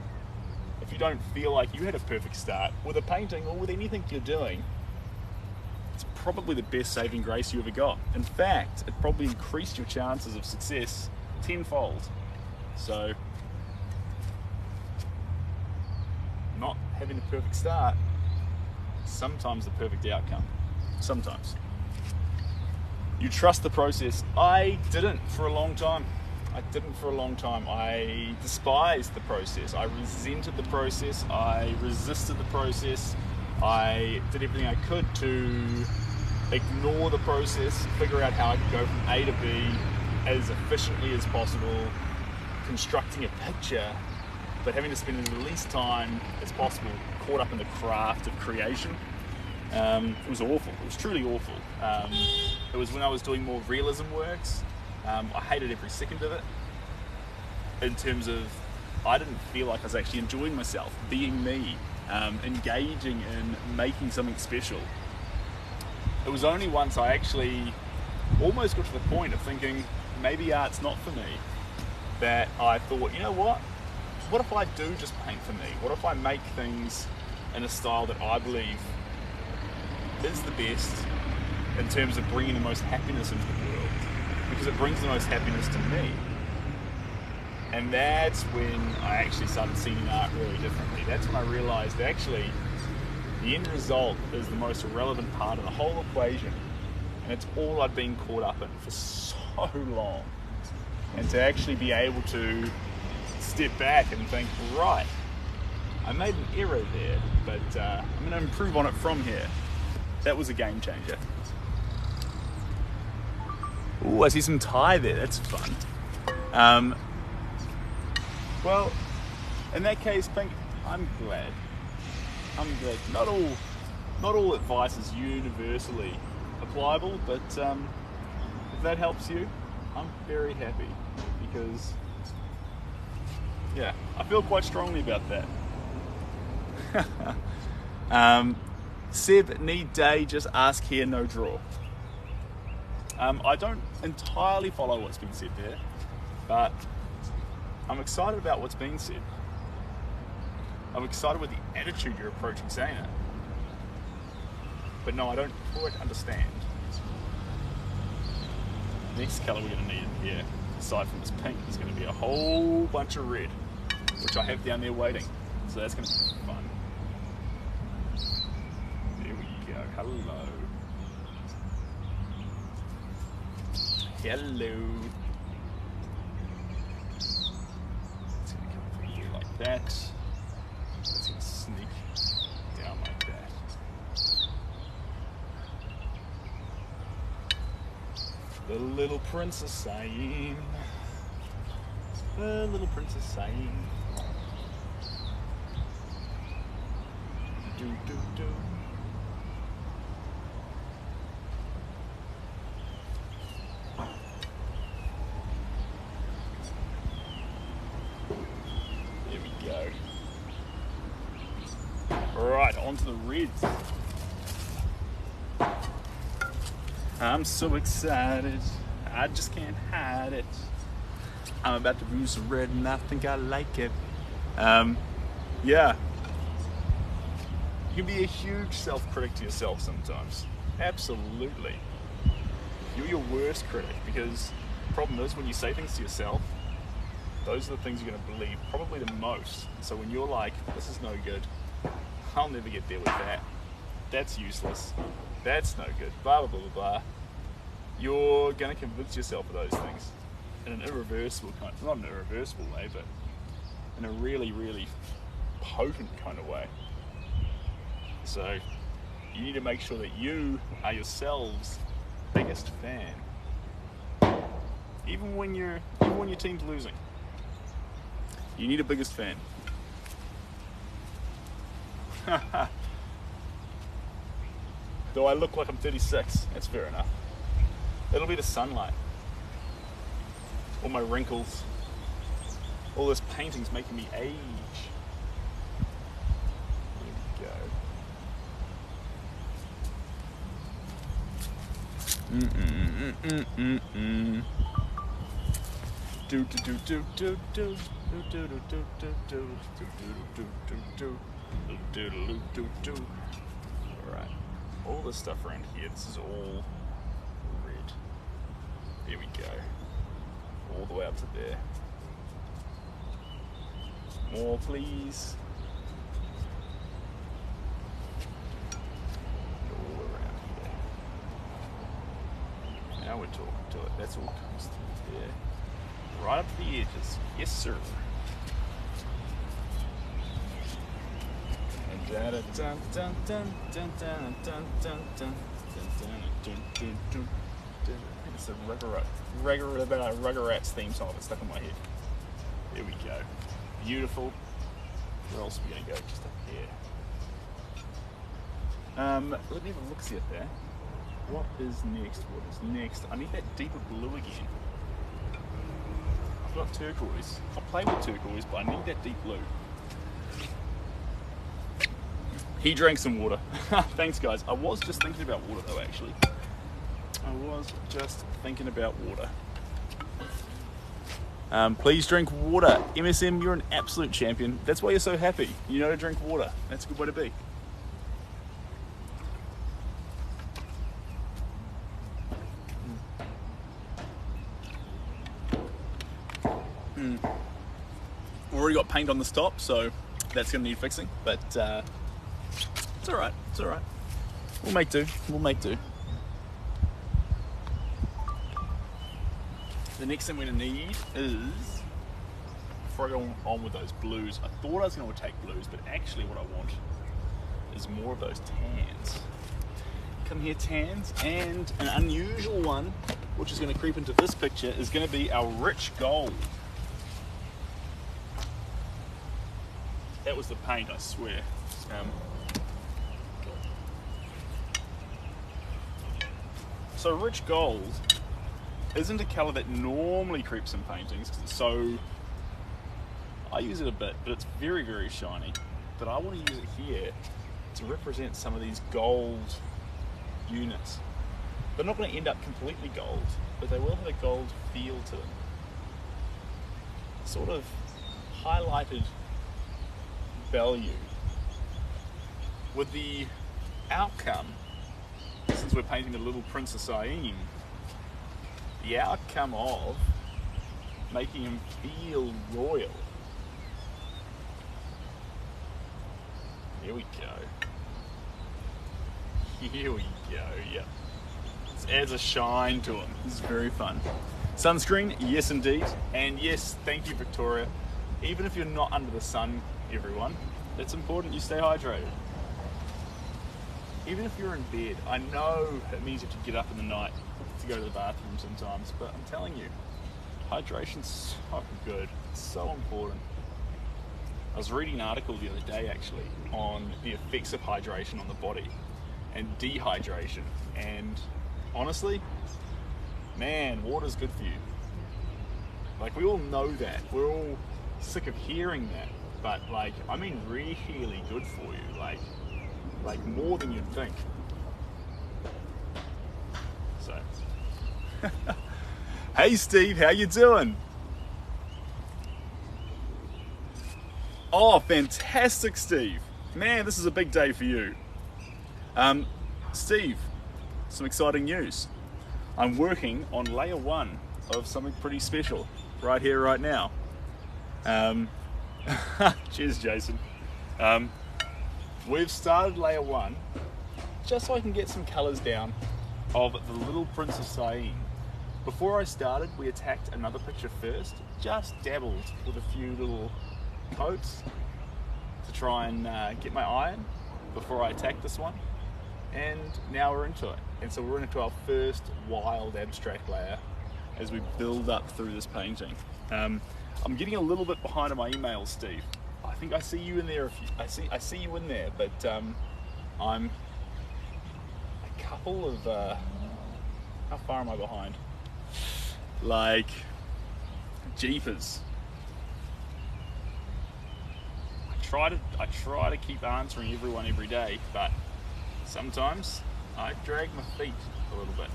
If you don't feel like you had a perfect start with a painting or with anything you're doing, it's probably the best saving grace you ever got. In fact, it probably increased your chances of success tenfold. So, not having a perfect start, sometimes the perfect outcome. Sometimes. You trust the process. I didn't for a long time. I despised the process. I resented the process. I resisted the process. I did everything I could to ignore the process, figure out how I could go from A to B as efficiently as possible, constructing a picture, but having to spend the least time as possible caught up in the craft of creation. It was awful. It was truly awful. It was when I was doing more realism works. I hated every second of it. In terms of, I didn't feel like I was actually enjoying myself, being me, engaging in making something special. It was only once I actually almost got to the point of thinking, maybe art's not for me, that I thought, you know what? What if I do just paint for me? What if I make things in a style that I believe is the best in terms of bringing the most happiness into the world? Because it brings the most happiness to me. And that's when I actually started seeing art really differently. That's when I realized actually the end result is the most irrelevant part of the whole equation. And it's all I'd been caught up in for so long. And to actually be able to step back and think, right, I made an error there, but I'm going to improve on it from here. That was a game changer. Ooh, I see some Thai there. That's fun. Well, in that case, Pink, I'm glad. Not all advice is universally applicable, but if that helps you, I'm very happy because, yeah, I feel quite strongly about that. Seb, need day, just ask here, no draw. I don't entirely follow what's been said there, but I'm excited about what's being said. I'm excited with the attitude you're approaching saying it. But no, I don't quite understand. Next colour we're going to need in here, aside from this pink, is going to be a whole bunch of red, which I have down there waiting. So that's going to be fun. There we go. Hello. It's going to come through here like that. It's going to sneak down like that. The little Princess Syene. The little Princess Syene. Do do do. There we go. Right, onto the reds. I'm so excited, I just can't hide it. I'm about to use some red and I think I like it. Yeah. You can be a huge self-critic to yourself sometimes. Absolutely. You're your worst critic, because the problem is when you say things to yourself, those are the things you're going to believe probably the most. So when you're like, this is no good, I'll never get there with that, that's useless, that's no good, blah blah blah blah blah, you're going to convince yourself of those things in an irreversible kind, not an irreversible way, but in a really, really potent kind of way. So you need to make sure that you are yourselves biggest fan, even when your team's losing. You need a biggest fan. Though I look like I'm 36, that's fair enough. It'll be the sunlight, all my wrinkles, all this painting's making me age. Do do do do do do do do do do do. Alright, all this stuff around here, this is all red. There we go. All the way up to there. More please. Now we're talking to it. That's all comes through there. Right up to the edges. Yes, sir. And da da dun dun dun dun dun dun dun dun dun dun dun. It's the Rugrats theme song that's stuck in my head. There we go. Beautiful. Where else are we gonna go? Just up here. Let me have a look-see at that. What is next? What is next? I need that deeper blue again. I've got turquoise. I'll play with turquoise, but I need that deep blue. He drank some water. Thanks, guys. I was just thinking about water, though, actually. I was just thinking about water. Please drink water. MSM, you're an absolute champion. That's why you're so happy. You know to drink water. That's a good way to be. We've already got paint on this top, so that's going to need fixing, but it's alright, it's alright. We'll make do, we'll make do. The next thing we're going to need is, before I go on with those blues, I thought I was going to take blues, but actually what I want is more of those tans. Come here, tans, and an unusual one, which is going to creep into this picture, is going to be our rich gold. That was the paint, I swear. So rich gold isn't a colour that normally creeps in paintings, because it's so, I use it a bit, but it's very, very shiny. But I want to use it here to represent some of these gold units. They're not going to end up completely gold, but they will have a gold feel to them. Sort of highlighted value, with the outcome, since we're painting the little Prince of Syene, the outcome of making him feel royal. Here we go. Here we go, yeah. This adds a shine to him. This is very fun. Sunscreen, yes indeed. And yes, thank you, Victoria. Even if you're not under the sun, everyone, it's important you stay hydrated. Even if you're in bed, I know it means you have to get up in the night to go to the bathroom sometimes, but I'm telling you, hydration's so good, it's so important. I was reading an article the other day actually on the effects of hydration on the body and dehydration, and honestly, man, water's good for you. Like, we all know that, we're all sick of hearing that, but like, I mean really good for you, like more than you'd think. So Hey Steve, how you doing? Oh, fantastic, Steve. Man, this is a big day for you. Steve, some exciting news. I'm working on layer 1 of something pretty special right here, right now. Cheers, Jason. We've started layer 1 just so I can get some colours down of the Little Prince of Syene. Before I started, we attacked another picture first, just dabbled with a few little coats to try and get my eye in before I attacked this one. And now we're into it. And so we're into our first wild abstract layer as we build up through this painting. I'm getting a little bit behind on my emails, Steve. I think I see you in there. I see you in there, but I'm a couple of how far am I behind? Like jeepers. I try to keep answering everyone every day, but sometimes I drag my feet a little bit.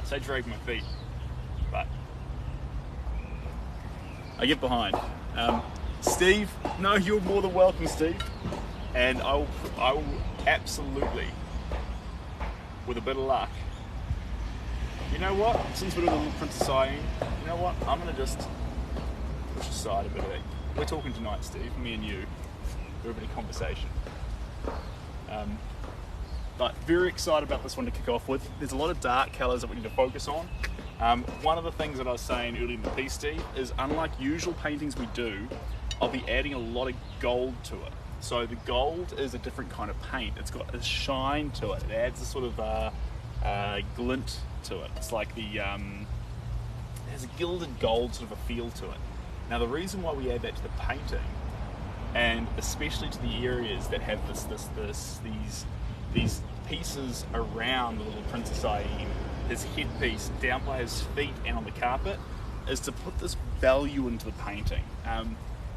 I say drag my feet, but I get behind. Steve, no, you're more than welcome, Steve. And I will absolutely, with a bit of luck, you know what? Since we're doing the Little Prince of Syene, you know what? I'm gonna just push aside a bit of it. We're talking tonight, Steve, me and you. We're having a conversation. But very excited about this one to kick off with. There's a lot of dark colours that we need to focus on. One of the things that I was saying earlier in the piece, Steve, is unlike usual paintings we do, I'll be adding a lot of gold to it. So the gold is a different kind of paint. It's got a shine to it. It adds a sort of glint to it. It's like it has a gilded gold sort of a feel to it. Now the reason why we add that to the painting, and especially to the areas that have these pieces around the Little Prince of Syene, his headpiece, down by his feet and on the carpet, is to put this value into the painting.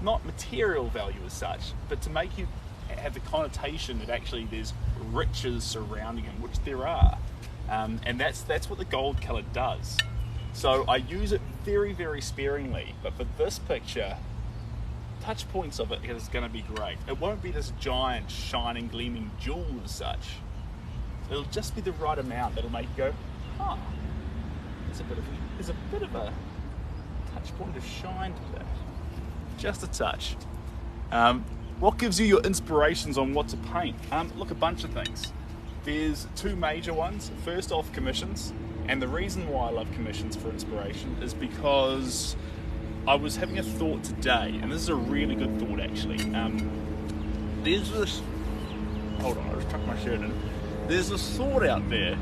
Not material value as such, but to make you have the connotation that actually there's riches surrounding him, which there are. And that's what the gold colour does. So I use it very, very sparingly, but for this picture, touch points of it is going to be great. It won't be this giant, shining, gleaming jewel as such. It'll just be the right amount that'll make you go, huh, there's a bit of a touch point of shine to that. Just a touch. What gives you your inspirations on what to paint? Look, a bunch of things. There's two major ones. First off, commissions. And the reason why I love commissions for inspiration is because I was having a thought today, and this is a really good thought actually. There's this, hold on, I just tucked my shirt in. There's this thought out there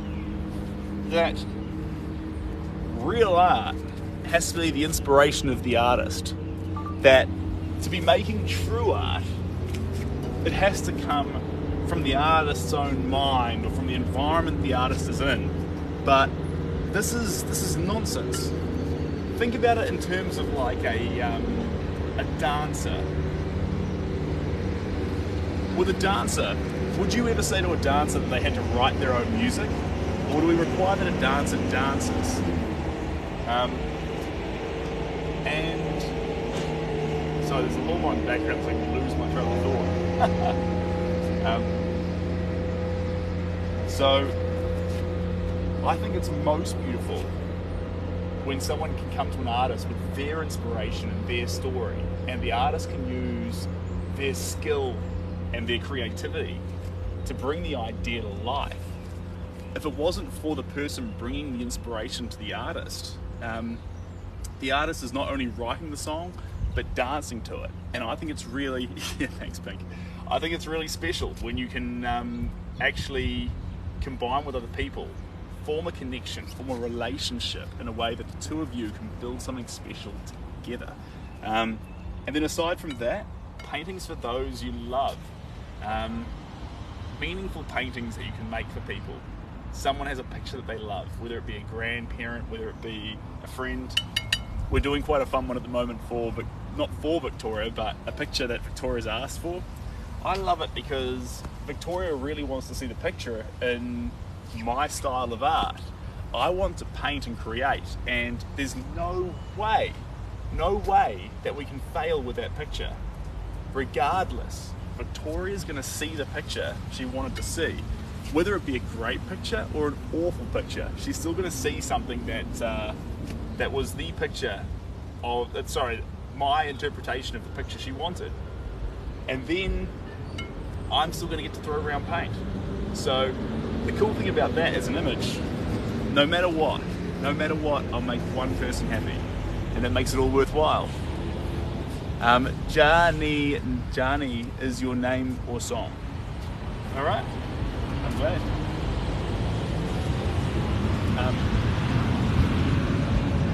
that real art has to be the inspiration of the artist. That to be making true art, it has to come from the artist's own mind or from the environment the artist is in. But this is nonsense. Think about it in terms of like a dancer. With a dancer, would you ever say to a dancer that they had to write their own music? Or do we require that a dancer dances? And so there's a lawnmower in the background, so I can lose my train of thought. So I think it's most beautiful when someone can come to an artist with their inspiration and their story, and the artist can use their skill and their creativity to bring the idea to life. If it wasn't for the person bringing the inspiration to the artist is not only writing the song, but dancing to it. And I think it's really, yeah, thanks Pink. I think it's really special when you can actually combine with other people, form a connection, form a relationship in a way that the two of you can build something special together. And then aside from that, paintings for those you love. Meaningful paintings that you can make for people. Someone has a picture that they love, whether it be a grandparent, whether it be a friend. We're doing quite a fun one at the moment not for Victoria, but a picture that Victoria's asked for. I love it because Victoria really wants to see the picture in my style of art. I want to paint and create, and there's no way that we can fail with that picture. Regardless, Victoria's going to see the picture she wanted to see. Whether it be a great picture or an awful picture, she's still going to see something that was the picture of, my interpretation of the picture she wanted. And then I'm still going to get to throw around paint. So the cool thing about that as an image, no matter what, I'll make one person happy, and that makes it all worthwhile. Jani is your name or song. All right, I'm glad.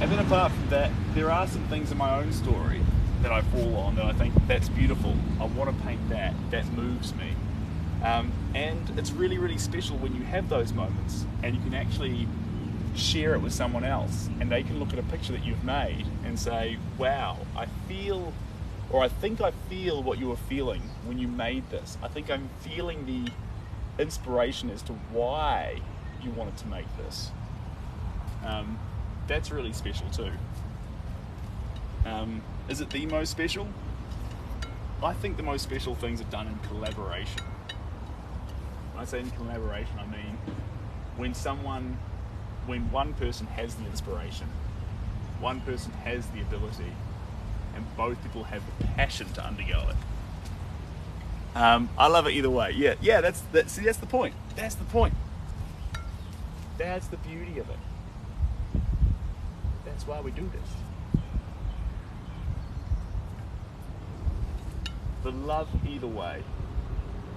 And then apart from that, there are some things in my own story that I fall on that I think that's beautiful. I want to paint that. That moves me. And it's really, really special when you have those moments and you can actually share it with someone else, and they can look at a picture that you've made and say, wow, I think I feel what you were feeling when you made this. I think I'm feeling the inspiration as to why you wanted to make this. That's really special too. Is it the most special? I think the most special things are done in collaboration. When I say in collaboration, I mean when one person has the inspiration, one person has the ability, and both people have the passion to undergo it. I love it either way. Yeah. That's the point. That's the point. That's the beauty of it. That's why we do this. The love either way.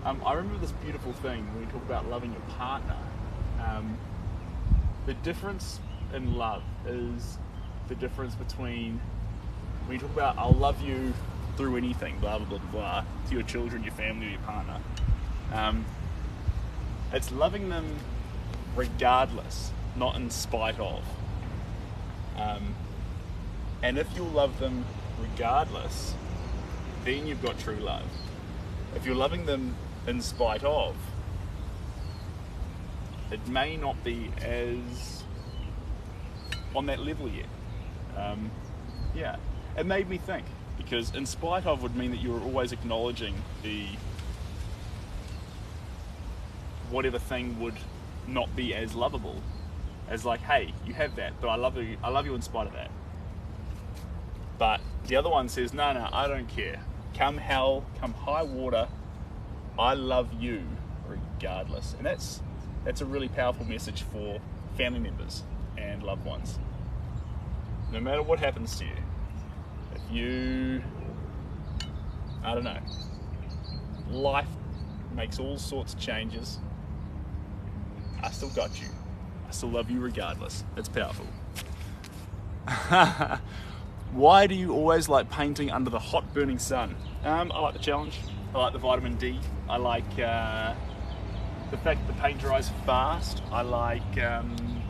I remember this beautiful thing when we talk about loving your partner. The difference in love is the difference between when you talk about I'll love you through anything, blah, blah, blah, blah, to your children, your family, or your partner. It's loving them regardless, not in spite of. And if you love them regardless, then you've got true love. If you're loving them in spite of, it may not be as on that level yet. Yeah, it made me think, because in spite of would mean that you're always acknowledging the whatever thing would not be as lovable as, like, hey, you have that, but I love you in spite of that. But the other one says, no, I don't care. Come hell, come high water, I love you regardless. And that's a really powerful message for family members and loved ones. No matter what happens to you, if you, I don't know, life makes all sorts of changes, I still got you. I still love you regardless. That's powerful. Why do you always like painting under the hot burning sun? I like the challenge. I like the vitamin D. I like the fact that the paint dries fast. I like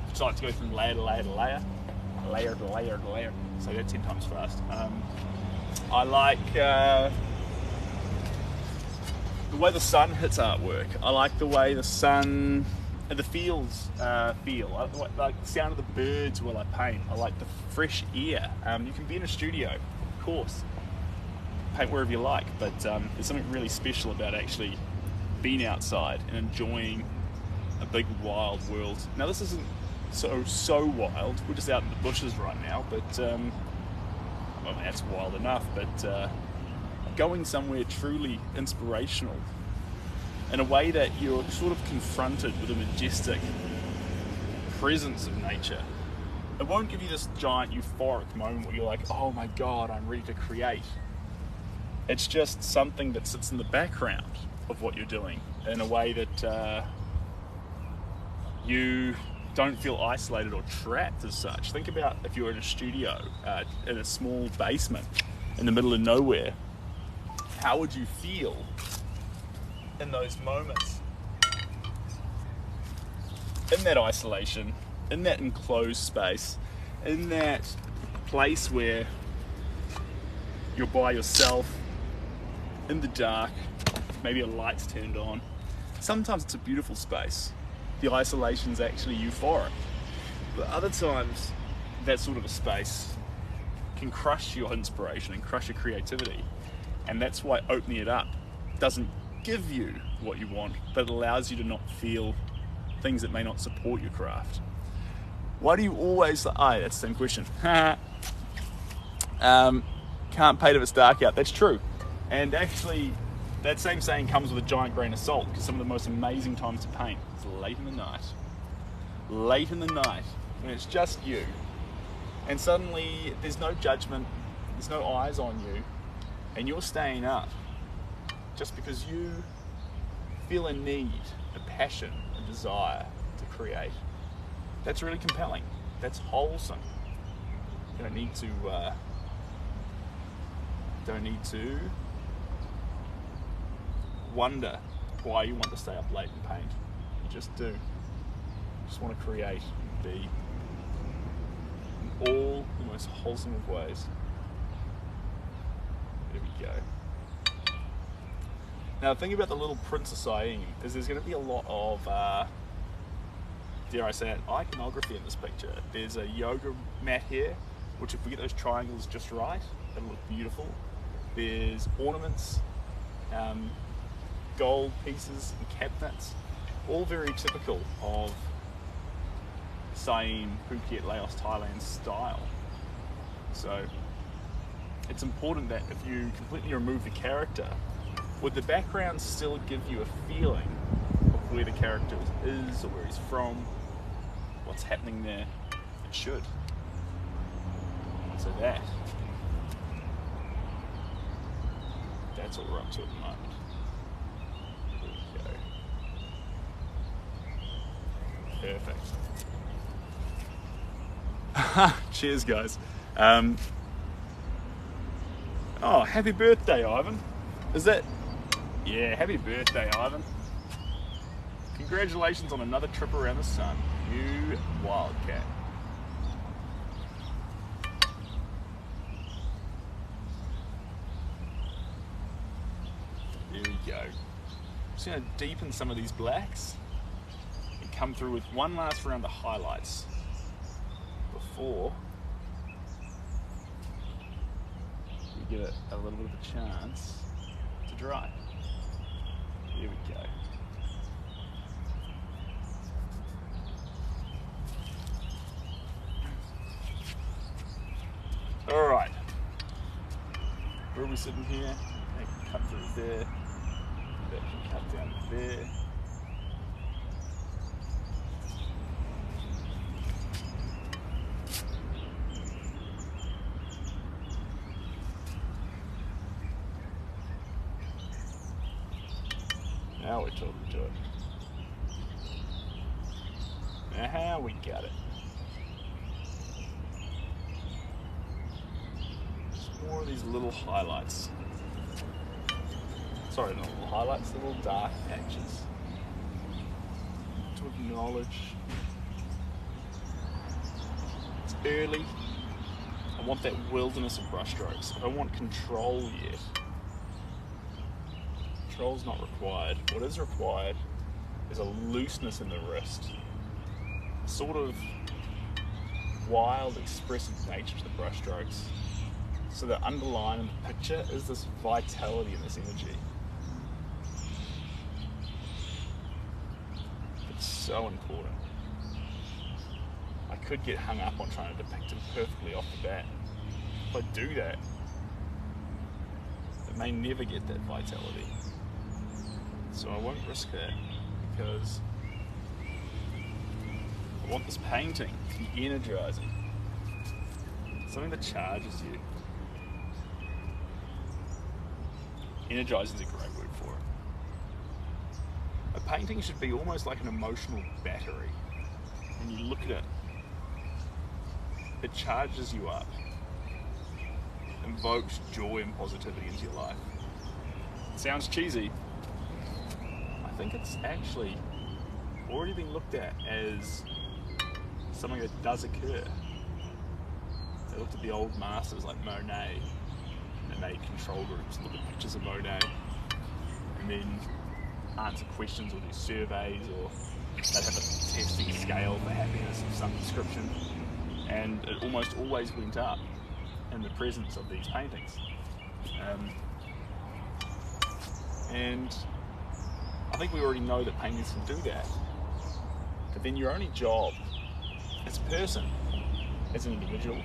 just like to go from layer to layer to layer, layer to layer to layer. So that's 10 times fast. I like the way the sun hits artwork. I like the way the sun and the fields feel. I like the sound of the birds while I paint. I like the fresh air. You can be in a studio, of course, paint wherever you like, but there's something really special about actually being outside and enjoying a big wild world. Now this isn't so wild. We're just out in the bushes right now, but well, that's wild enough. But going somewhere truly inspirational, in a way that you're sort of confronted with a majestic presence of nature. It won't give you this giant euphoric moment where you're like, oh my God, I'm ready to create. It's just something that sits in the background of what you're doing in a way that you don't feel isolated or trapped as such. Think about if you're in a studio, in a small basement in the middle of nowhere. How would you feel in those moments? In that isolation, in that enclosed space, in that place where you're by yourself, in the dark, maybe a light's turned on. Sometimes it's a beautiful space. The isolation's actually euphoric. But other times, that sort of a space can crush your inspiration and crush your creativity. And that's why opening it up doesn't give you what you want, but it allows you to not feel things that may not support your craft. Why do you always, that's the same question. Can't paint if it's dark out. That's true. And actually, that same saying comes with a giant grain of salt, because some of the most amazing times to paint is late in the night. Late in the night, when it's just you. And suddenly, there's no judgment, there's no eyes on you, and you're staying up just because you feel a need, a passion, a desire to create. That's really compelling. That's wholesome. You don't need to wonder why you want to stay up late and paint. You just do. You just want to create and be in all the most wholesome of ways. There we go. Now, the thing about the little Prince of Syene is there's going to be a lot of, dare I say it, iconography in this picture. There's a yoga mat here, which if we get those triangles just right, it'll look beautiful. There's ornaments, gold pieces and cabinets, all very typical of Syene, Phuket, Laos, Thailand style. So it's important that if you completely remove the character, would the background still give you a feeling of where the character is or where he's from, what's happening there? It should. So that's what we're up to at the moment. There we go. Perfect. Cheers, guys. Oh, happy birthday, Ivan. Is that? Yeah, happy birthday, Ivan. Congratulations on another trip around the sun. You wildcat. There we go. Just going to deepen some of these blacks and come through with one last round of highlights before we give it a little bit of a chance to dry. Here we go. All right. Where are we sitting here? That can cut through there. That can cut down there. Now we're talking to it. Now we got it. Just more of these little highlights. Sorry, not little highlights, little dark patches. To acknowledge it's early. I want that wilderness of brushstrokes. I don't want control yet. Control's not required. What is required is a looseness in the wrist. A sort of wild, expressive nature to the brushstrokes. So that underlying in the picture is this vitality and this energy. It's so important. I could get hung up on trying to depict him perfectly off the bat. If I do that, it may never get that vitality. So I won't risk that because I want this painting to be energizing. Something that charges you. Energizing is a great word for it. A painting should be almost like an emotional battery. When you look at it, it charges you up, invokes joy and positivity into your life. It sounds cheesy. I think it's actually already been looked at as something that does occur. They looked at the old masters like Monet, and they made control groups look at pictures of Monet, and then answer questions or do surveys or they'd have a testing scale for happiness of some description, and it almost always went up in the presence of these paintings. And I think we already know that paintings can do that, but then your only job as a person, as an individual,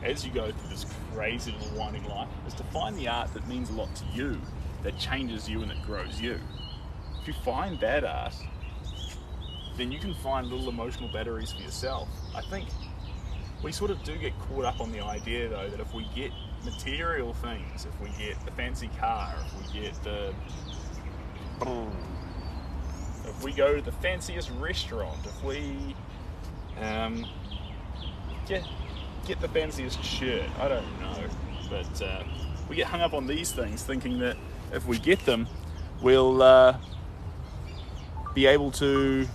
as you go through this crazy little winding life, is to find the art that means a lot to you, that changes you and that grows you. If you find that art, then you can find little emotional batteries for yourself. I think we sort of do get caught up on the idea though that if we get material things, if we get the fancy car, if we get the, if we go to the fanciest restaurant, if we get the fanciest shirt, I don't know, but we get hung up on these things thinking that if we get them, we'll be able to,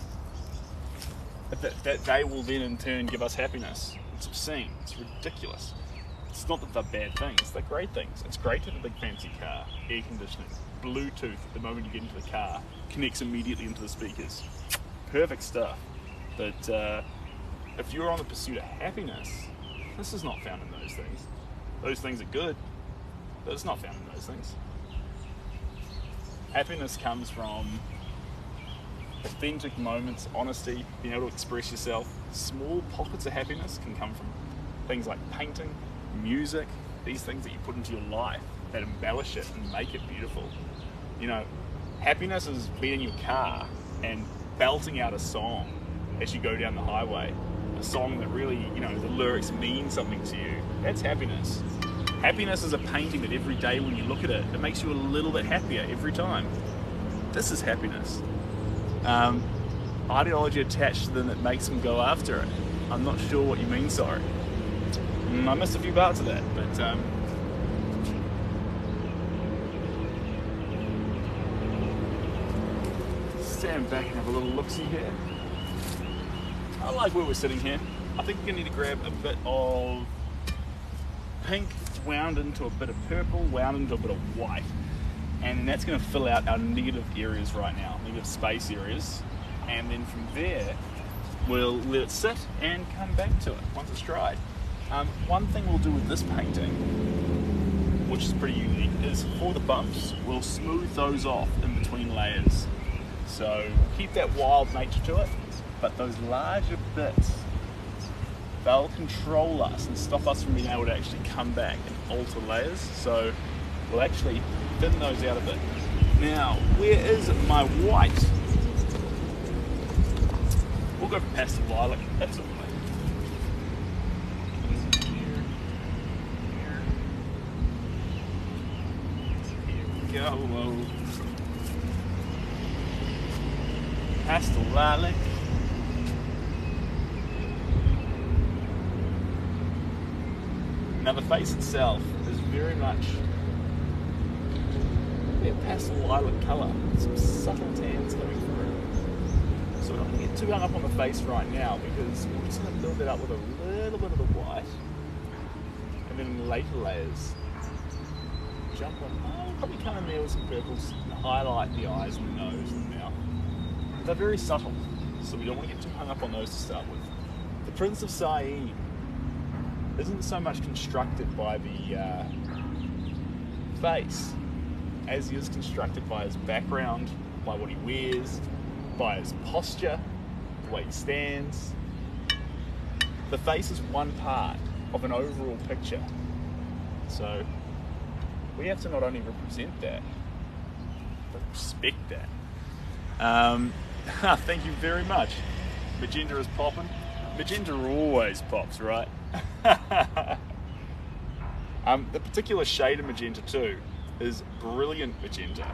that they will then in turn give us happiness. It's obscene, it's ridiculous. It's not that they're bad things, they're great things. It's great to have a big fancy car, air conditioning, Bluetooth the moment you get into the car, connects immediately into the speakers. Perfect stuff. But if you're on the pursuit of happiness, this is not found in those things. Those things are good, but it's not found in those things. Happiness comes from authentic moments, honesty, being able to express yourself. Small pockets of happiness can come from things like painting, music, these things that you put into your life that embellish it and make it beautiful. You know, happiness is being in your car and belting out a song as you go down the highway. A song that really, you know, the lyrics mean something to you. That's happiness. Happiness is a painting that every day when you look at it, it makes you a little bit happier every time. This is happiness. Ideology attached to them that makes them go after it. I'm not sure what you mean, sorry. I missed a few parts of that, but stand back and have a little look-see here. I like where we're sitting here. I think we're going to need to grab a bit of pink, wound into a bit of purple, wound into a bit of white. And that's going to fill out our negative areas right now, negative space areas. And then from there, we'll let it sit and come back to it once it's dried. One thing we'll do with this painting, which is pretty unique, is for the bumps, we'll smooth those off in between layers. So we'll keep that wild nature to it, but those larger bits, they'll control us and stop us from being able to actually come back and alter layers. So we'll actually thin those out a bit. Now, where is my white? We'll go for pastel lilac, that's all. Here we go. Pastel lilac. Now the face itself is very much a pastel lilac colour, some subtle tans coming through. So we're not going to get too hung up on the face right now because we're just going to build it up with a little bit of the white, and then in later layers, jump on, probably come in there with some purples and highlight the eyes and the nose and the mouth. They're very subtle, so we don't want to get too hung up on those to start with. The Prince of Syene isn't so much constructed by the face as he is constructed by his background, by what he wears, by his posture, the way he stands. The face is one part of an overall picture. So we have to not only represent that, but respect that. Thank you very much. Magenta is popping. Magenta always pops, right? The particular shade of magenta too is brilliant magenta,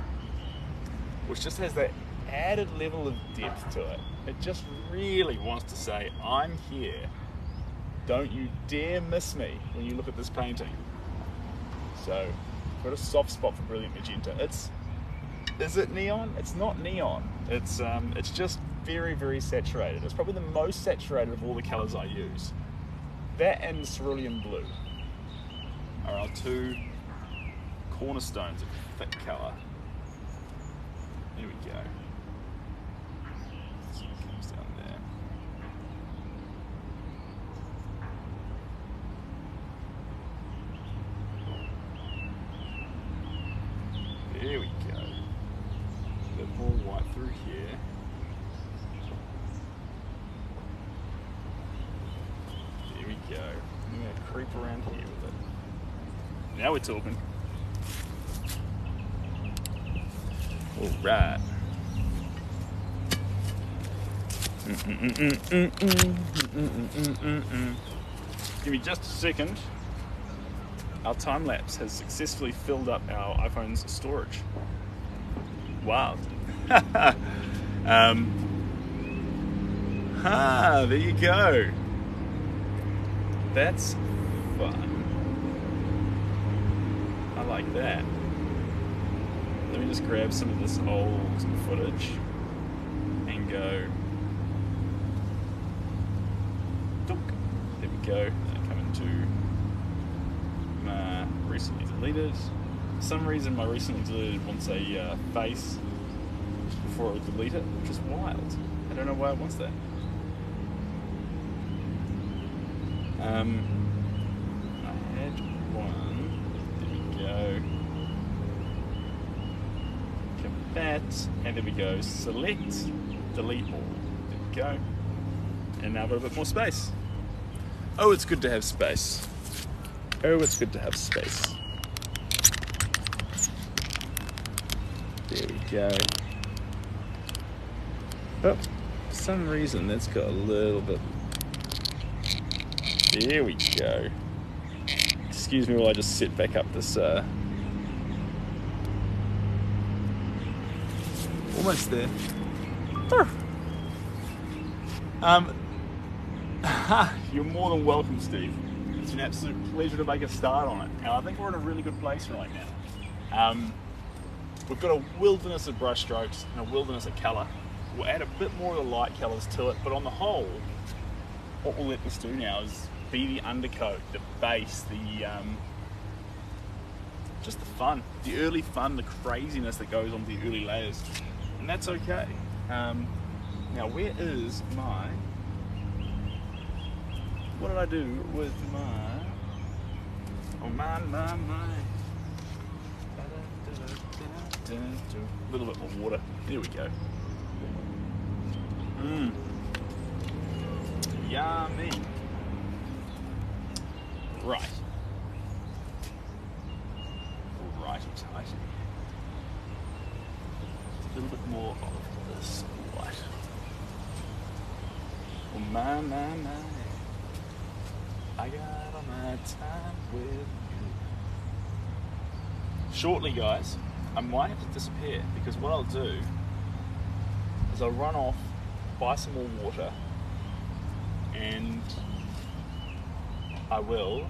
which just has that added level of depth to it. It just really wants to say, I'm here. Don't you dare miss me when you look at this painting. So, I've got a soft spot for brilliant magenta. Is it neon? It's not neon. It's just very, very saturated. It's probably the most saturated of all the colours I use. That and cerulean blue are our two cornerstones of thick colour. Here we go. There we go. A bit more white through here. There we go. I'm going to creep around here with it. Now we're talking. All right. Give me just a second. Our time lapse has successfully filled up our iPhone's storage. Wow. There you go. That's fun. I like that. Let me just grab some of this old footage and go. There we go. And come into my recently deleted. For some reason, my recently deleted wants a face before I delete it, which is wild. I don't know why it wants that. I had one. There we go. That, and there we go. Select, delete all. There we go. And now I've got a bit more space. Oh, it's good to have space. Oh, it's good to have space. There we go. Oh, for some reason that's got a little bit. There we go. Excuse me while I just set back up this. Almost there. You're more than welcome, Steve. It's an absolute pleasure to make a start on it. And I think we're in a really good place right now. We've got a wilderness of brush strokes and a wilderness of colour. We'll add a bit more of the light colours to it, but on the whole, what we'll let this do now is be the undercoat, the base, the just the fun, the early fun, the craziness that goes on the early layers, and that's okay. Now, where is my? What did I do with my? Oh my. A little bit more water. There we go. Yummy. Right. Righty tighty. A little bit more of this white. Oh my. I got all my time with you. Shortly, guys, I might have to disappear because what I'll do is I'll run off, buy some more water, and I will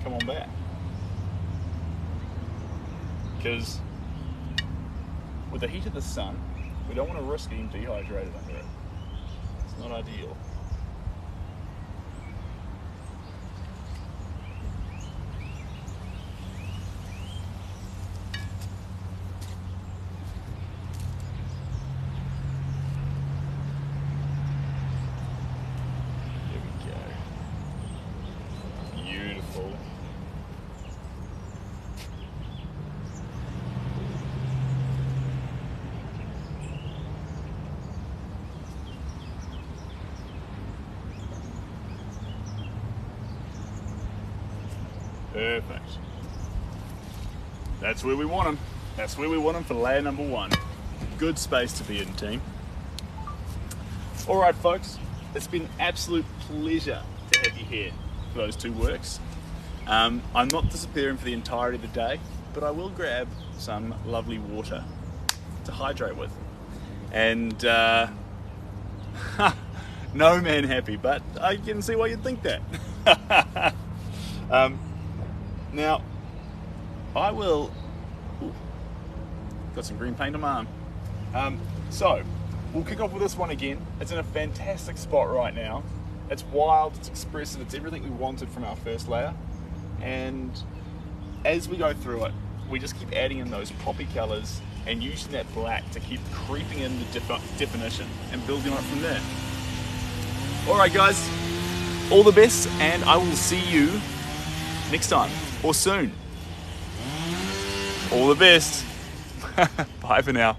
come on back. Because with the heat of the sun, we don't want to risk getting dehydrated under it. It's not ideal. Perfect. That's where we want them. That's where we want them for layer number one. Good space to be in, team. All right, folks. It's been an absolute pleasure to have you here for those two works. I'm not disappearing for the entirety of the day, but I will grab some lovely water to hydrate with. And no man happy, but I can see why you'd think that. Now, I will... Ooh, got some green paint on my arm. So, we'll kick off with this one again. It's in a fantastic spot right now. It's wild, it's expressive, it's everything we wanted from our first layer. And as we go through it, we just keep adding in those poppy colours and using that black to keep creeping in the definition and building on it from there. Alright guys, all the best, and I will see you next time or soon. All the best. Bye for now.